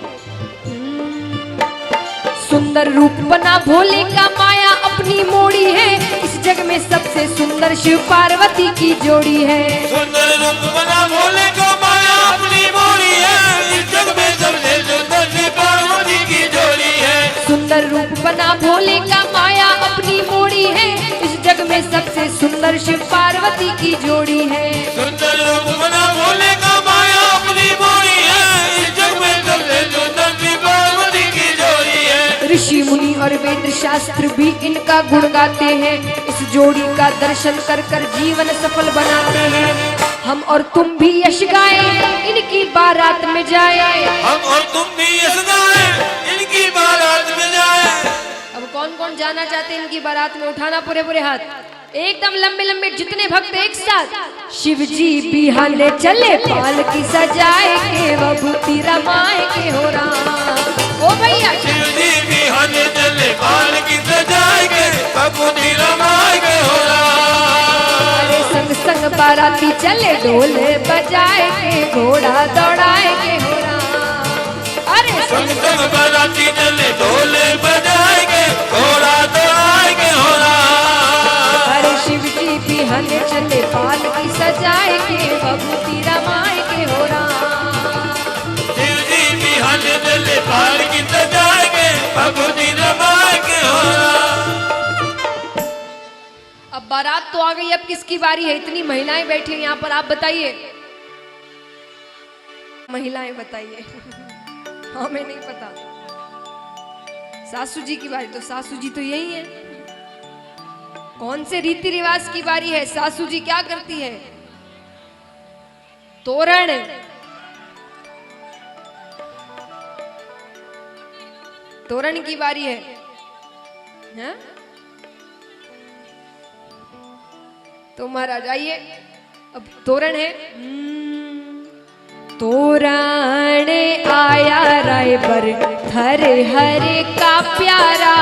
सुंदर रूप बना भोले का माया अपनी मोड़ी है, इस जग में सबसे सुंदर शिव पार्वती की जोड़ी है। सुंदर रूप बना भोले का माया अपनी मोड़ी है, इस जग में सबसे सुंदर शिव पार्वती की जोड़ी है। सुंदर रूप बना भोले का माया अपनी मोड़ी है, इस जग में सबसे सुंदर शिव पार्वती की जोड़ी है। सुंदर रूप बना भोले का माया अपनी मोड़ी है, इस जग में सबसे सुंदर शिव पार्वती की जोड़ी है। ऋषि मुनि और वेद शास्त्र भी इनका गुण गाते हैं, इस जोड़ी का दर्शन कर कर जीवन सफल बनाते हैं। हम और तुम भी यश गाए, इनकी बारात में जाए। हम और तुम भी यश गाए, इनकी बारात में जाए। अब कौन कौन जाना चाहते हैं इनकी बारात में? उठाना पूरे पूरे हाथ, एकदम लंबे लंबे, जितने भक्त एक साथ। शिव जी बिहाने चले पालकी सजाए के, विभूति रमाए के हो राम। ओ भैया शिव जी बिहाने चले पालकी सजाए के, विभूति रमाए के हो राम। अरे संग संग बाराती चले ढोले बजाए के, घोड़ा दौड़ाए के हो राम। अरे संग संग बाराती चले ढोले बजाए के, घोड़ा दौड़ाए के हो राम। अरे शिव जी बिहाने चले पालकी सजाए के, विभूति रमाए के हो राम। शिव जी बिहाने चले पालकी सजाए के, विभूति रमाए के हो राम। अब बारात तो आ गई, अब किसकी बारी है? इतनी महिलाएं बैठी हैं यहाँ पर, आप बताइए। महिलाएं बताइए। हमें नहीं पता। सासू जी की बारी, तो सासू जी तो यही है। कौन से रीति रिवाज की बारी है? सासू जी क्या करती है? तोरण, तोरण की बारी है, हैं? तो महाराज आइए, अब तोरण है। तोरण आया रायबर हरे हरे का प्यारा।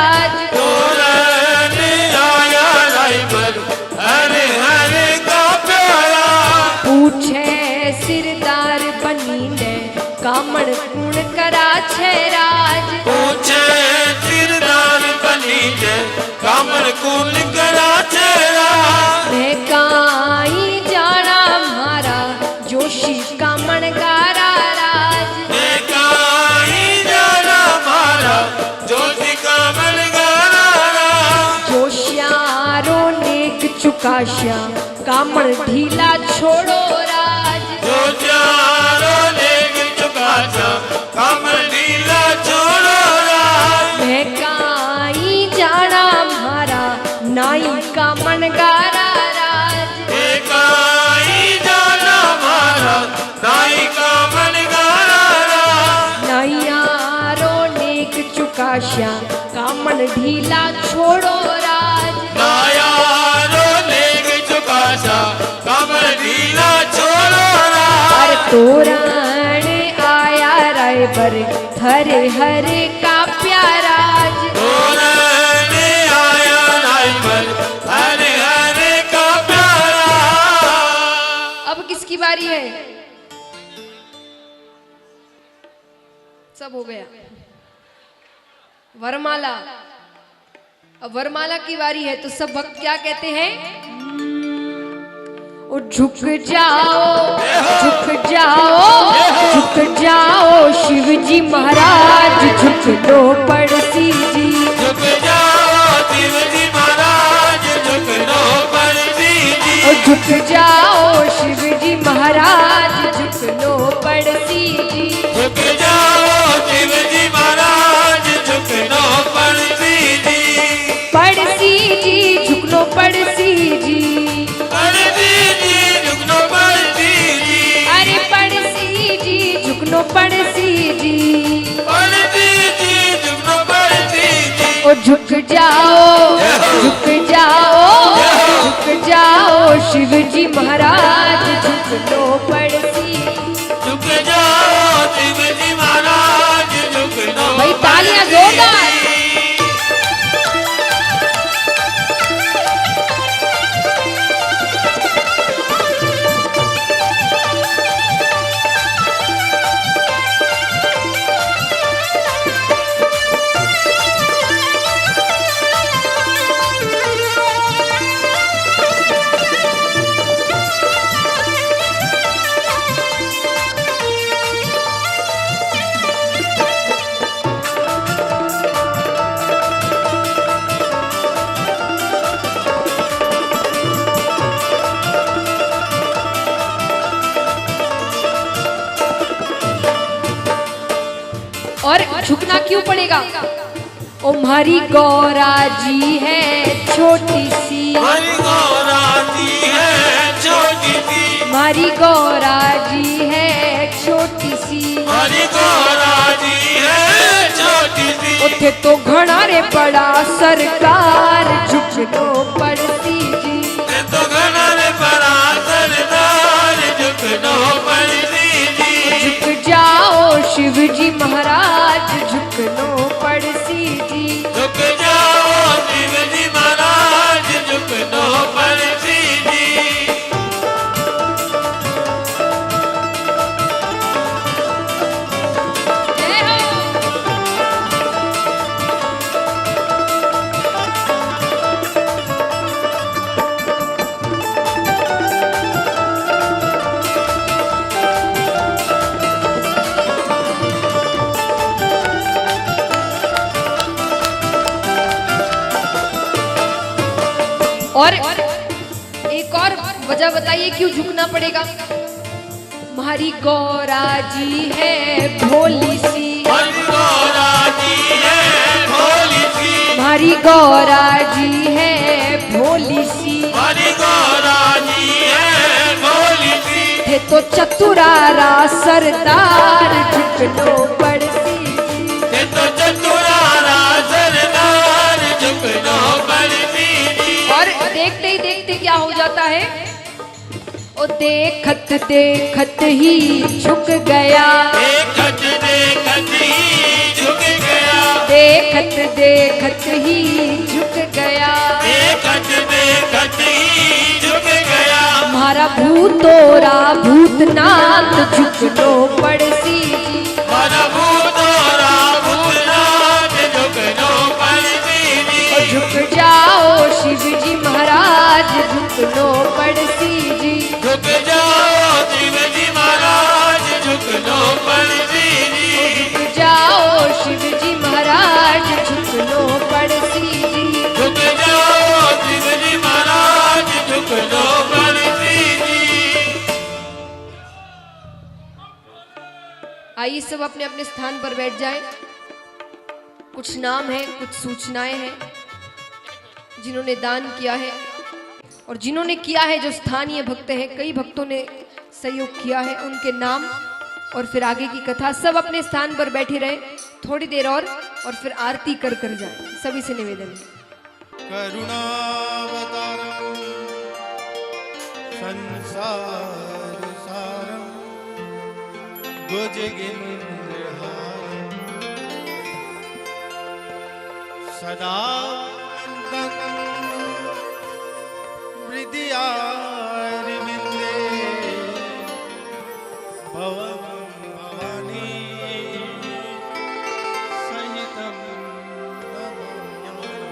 तोरण आया रायबर हरे हरे का प्यारा। पूछे सिरदार बनी ने कामण गुण करा छराज। पूछे सिरदार बनी ने कामण गुण करा छराज। मैं काई जाना मारा जोशी कामण गारा राज। मैं काई जाना मारा जोशी कामण गारा राज। जोशियारो नेक चुकाशा कामण ढीला छोड़ो राज। जो चारो लेग चुका था कामण ढीला छोड़ो राज। मैं काई जाना मारा नाई कामण गारा राज। एकाई जाना मारा नाई कामण गारा राज। नाइयारो नेक चुकाशा कामण ढीला छोड़ो राज। नायारो लेग चुका था कामण ढीला छोड़ो राज। अरे तोरण आया रायबर हरे हरे का प्यारा। तोरण आया रायबर हरे हरे का प्यारा। अब किसकी बारी है? सब हो गया। वरमाला, अब वरमाला की बारी है। तो सब भक्त क्या कहते हैं? ओ झुक जाओ, झुक जाओ, झुक जाओ शिव जी महाराज, झुक दो पड़सी जी। झुक जाओ शिव जी महाराज, झुक दो पड़सी जी। ओ झुक जाओ शिव जी महाराज, झुक लो पड़सी जी। झुक जाओ शिव जी महाराज, झुक दो पड़सी जी। पड़सी जी झुक लो पड़सी जी। पड़सी जी झुक दो पड़सी झुक जाओ, झुक जाओ, झुक जाओ शिव जी महाराज, झुक लो पड़सी। झुक जाओ शिव जी महाराज, झुक लो भाई तालियां जोरदार। और झुकना क्यों पड़ेगा? ओ हमारी गौरा जी है छोटी सी, हमारी गौरा जी है छोटी सी, हमारी गौरा जी है छोटी सी, हमारी गौरा जी है छोटी सी। उथे तो घना रे बड़ा सरकार, झुक लो पड़सी जी। ते तो घना रे बड़ा सरदार, झुक लो पड़सी जी। झुक जाओ शिव जी महाराज, झुक लो पड़सी जी। झुक जाओ शिव जी महाराज, झुक लो पड़सी जी। जय हो। और एक और वजह बताइए क्यों झुकना पड़ेगा? हमारी गौरा जी है भोली सी, हमारी गौरा जी है भोली सी, हमारी गौरा जी है भोली सी। हमारी गौरा जी है भोली सी। थे तो चतुरारा सरदार, झुक लो पड़सी जी। ते तो चतुरारा सरदार, झुक लो पड़सी जी। और देखते ही देखते क्या हो जाता है? ओ देखत देखत ही झुक गया, देखत देखत ही झुक गया, देखत देखत ही झुक गया। देखत देखत ही झुक गया। हमारा भूतोरा भूतनाथ, झुक लो पड़सी जी। हमारा भूतोरा भूतनाथ, झुक लो पड़सी जी। और झुक जाओ शिव जी महाराज, झुक लो पड़सी जी। झुक जाओ शिव जी महाराज, झुक लो पड़सी जी। झुक जाओ शिव जी महाराज, झुक लो पड़सी जी। झुक जाओ शिव जी महाराज, झुक लो पड़सी जी। आइए सब अपने अपने स्थान पर बैठ जाएं। कुछ नाम है, कुछ सूचनाएं हैं जिन्होंने दान किया है और जिन्होंने किया है जो स्थानीय भक्त हैं। कई भक्तों ने सहयोग किया है, उनके नाम और फिर आगे की कथा। सब अपने स्थान पर बैठे रहें थोड़ी देर और फिर आरती कर जाएं। सभी से निवेदन है। करुणावतारम संसार सारम भुजगेन्द्रहारम सदा हृदयारविन्दे भवं भवानी सहितं नमाम्यहम्।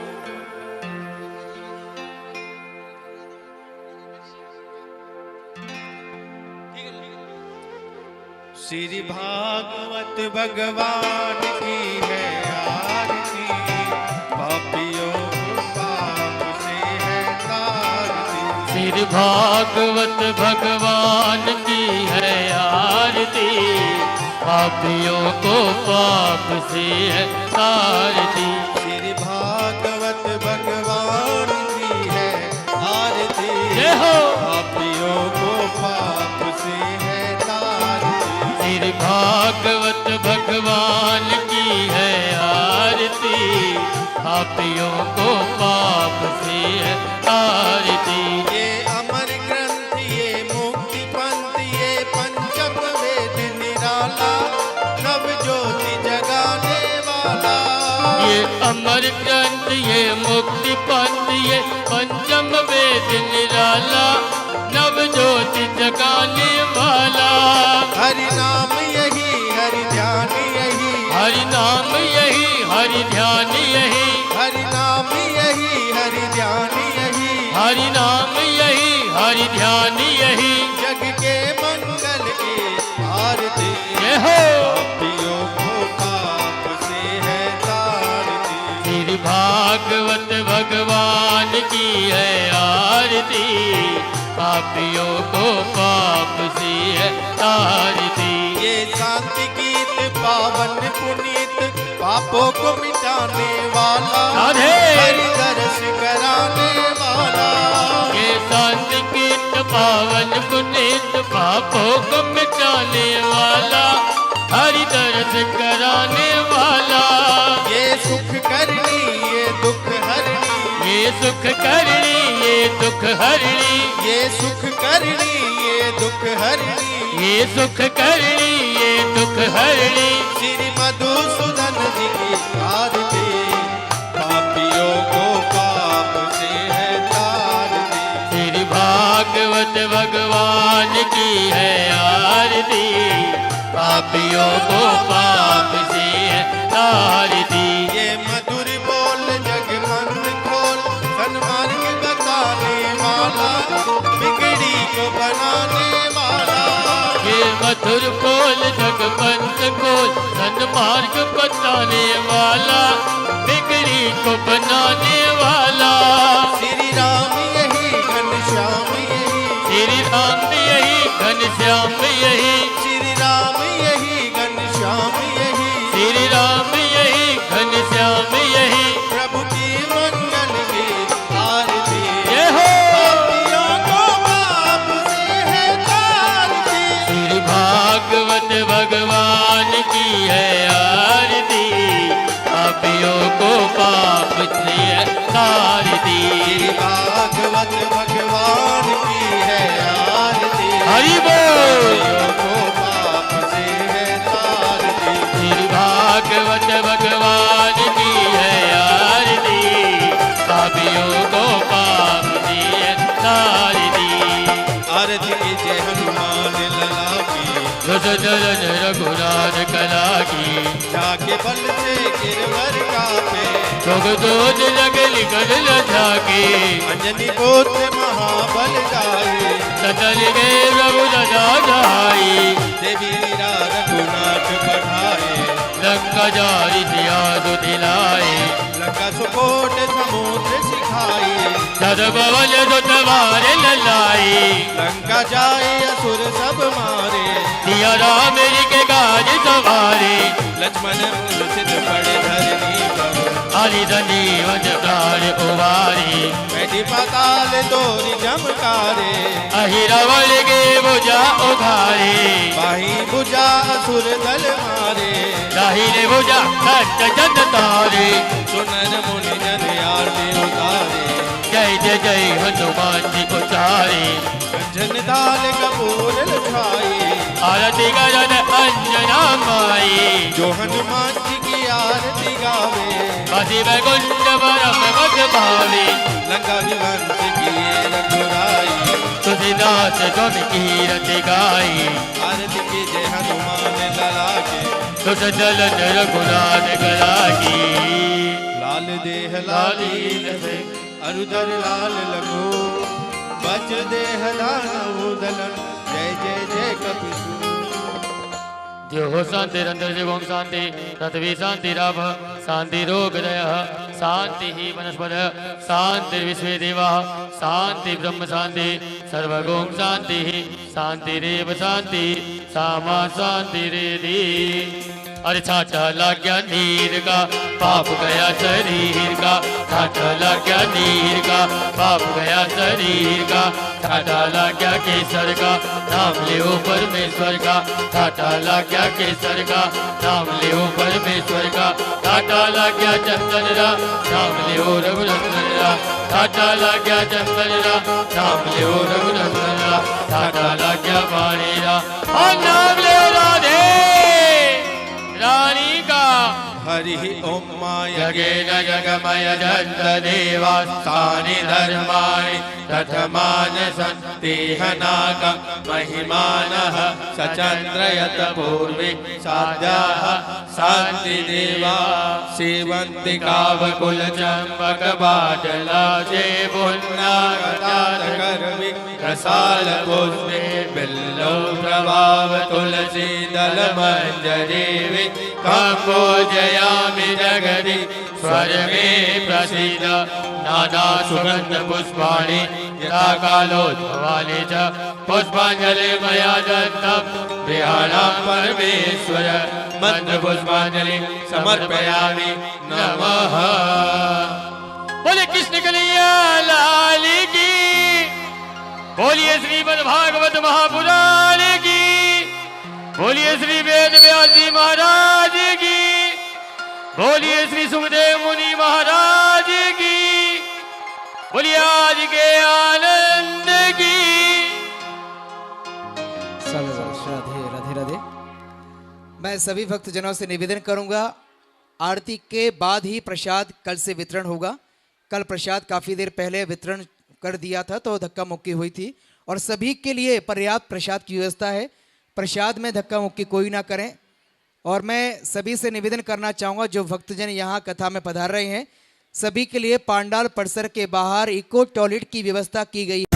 श्री भागवत भगवान की है आरती, पापियों को पाप से है तारती। श्री भागवत भगवान की है आरती, पापियों को पाप से है तारती। श्री भागवत भगवान की है आरती, जय हो। पापियों को पाप से है तारती। श्री भागवत भगवान की है आरती, पापियों को पाप से है तारती। ये अमर ग्रंथ ये मुक्ति पंथ ये पंचम वेद निराला नव ज्योति जगाने वाला। ये अमर ग्रंथ ये मुक्ति पंथ ये पंचम वेद निराला नव ज्योति जगाने वाला। हरि नाम यही हरि ध्यान यही हरि नाम यही हरि ध्यान यही हरि नाम यही हरि ध्यान यही हरि नाम यही हरि ध्यान यही जग के मंगल की आरती। जय हो। पापियों को पाप से है तारती। श्री भागवत भगवान की है आरती पापियों को पाप से है तारती। ये शांति गीत पावन पुनीत पापों को मिटाने वाला राधे। हरि दर्श कराने वाला। ये शांति गीत पावन पुनीत पापों को मिटाने वाला हरि दर्श कराने वाला। ये सुख करनी ये दुख हरनी ये सुख करनी ये दुख हरनी ये सुख करनी ये दुख हरनी ये सुख करनी ये दुख हरनी श्री मधुसूदन जी की आरती। पापियों को पाप से है तारती। श्री भागवत भगवान की है आरती पापियों को पाप से है तारती। ये मधुर बोल जग मन खोल सन्मार्ग बताने वाला बिगड़ी को बनाने वाला। ये मधुर बोल जगवंत खोल सन्मार्ग बताने वाला बिगड़ी को बनाने वाला। श्री राम यही घनश्याम यही श्री राम यही घनश्याम यही श्री राम यही घनश्याम यही श्री राम यही घनश्याम यही प्रभु की मंगल की आरती। जय हो। पापियों को पाप से है तारती। श्री भागवत भगवान की है आरती पापियों को पाप से है तारती। श्री भागवत भगवान की है आरती। हरि बोल। पापियों को पाप से है तारती। श्री भागवत भगवान की है आरती पापियों को पाप से है तारती। आरती की जय हनुमान लला की रस चरण रघुनाथ कला की जाके बल से गिरवर कापे जोग जोज लगल गगन झाके अंजनी पुत्र महाबल जाए सतल गए प्रभु सदा सहाई देवी लीला रघुनाथ बढ़ाए लंका जारी सिया दिलाए लंका सुकोट समुद्र सिखाए सदभवन सुतवार ललाई लंका जाए असुर सब मारे सिया राम जी के काज सवारे लक्ष्मण मूर्छित पड़े धरनी पर हरि संजीवन प्राण उबारी बैठी पाताल तोरी चमकारे अहि रावण के भुजा उघारे बाही बुझा असुर दल मारे दाहिने भुजा कंठ चंद तारे सुनर मुनि जन आरती उतारे जय जय जय हनुमान जी उचारे कंचन दाल कपूर लुठाई आरती गजन अंजना माई जो हनुमान जी की आरती गावे बसी वैकुंठ परम पद भावे लंका विवंश किए रघुराई तुलसीदास स्वामी की रति गाई आरती की जय हनुमान लला के तुझ चलन रघुनाथ कला की लाल देह लाली लसे अरुधर लाल लघु वज्र देह दानव दलन जय जय जय कपिसु जो हो शांति रंध्र शिवम शांति पृथ्वी शांति राभ शांति रोग दय शांति ही वनस्पत शांति विश्व देवा शांति ब्रह्म शांति सर्वगोम शांति शांति रेव शांति सामा शांति रेदी। अरे छाटा लग गया नीर का पाप गया शरीर का छाटा लग गया नीर का पाप गया शरीर का ठाटा लाग्या केसर का नाम लियो परमेश्वर का ठाटा लाग्या केसर का नाम लियो परमेश्वर का ठाटा लाग्या चंदन रा नाम लियो रघुनंदन रा ठाटा लाग्या चंदन रा नाम लियो रघुनंदन रा ठाटा लाग्या पाणी रा और नाम लियो राधे रानी का हरि ओम माय जगेन जगमय जन्त देवास्तानि धर्माणि तथमान सन्ति हनाक महिमानः सचन्द्रयत पूर्वे साध्याः शान्ति देवा सेवन्ति कावकुल चम्पक बाटला से पुन्नागतात करवि रसाल पुष्पे बिल्लो प्रभाव तुलसी दल मंजरी काम्बोजयामि जगति स्वर में प्रसीद नाना सुगंध पुष्पाणि यथा कालोद्भवानि च पुष्पांजलि मया दत्तं प्रियाणां परमेश्वर मंत्र पुष्पांजलि समर्पयामि नमः। बोले कृष्ण कन्हैया लाल की, बोलिए श्रीमद् भागवत महापुराण की, बोलिए श्री वेद व्यास जी महाराज की, बोलिए श्री सुखदेव मुनि महाराज की, बोलिए आज के आनंद की। राधे राधे राधे। मैं सभी भक्तजनों से निवेदन करूंगा, आरती के बाद ही प्रसाद कल से वितरण होगा। कल प्रसाद काफ़ी देर पहले वितरण कर दिया था तो धक्का मुक्की हुई थी, और सभी के लिए पर्याप्त प्रसाद की व्यवस्था है। प्रसाद में धक्का मुक्की कोई ना करें। और मैं सभी से निवेदन करना चाहूँगा, जो भक्तजन यहाँ कथा में पधार रहे हैं, सभी के लिए पांडाल परिसर के बाहर इको टॉयलेट की व्यवस्था की गई है।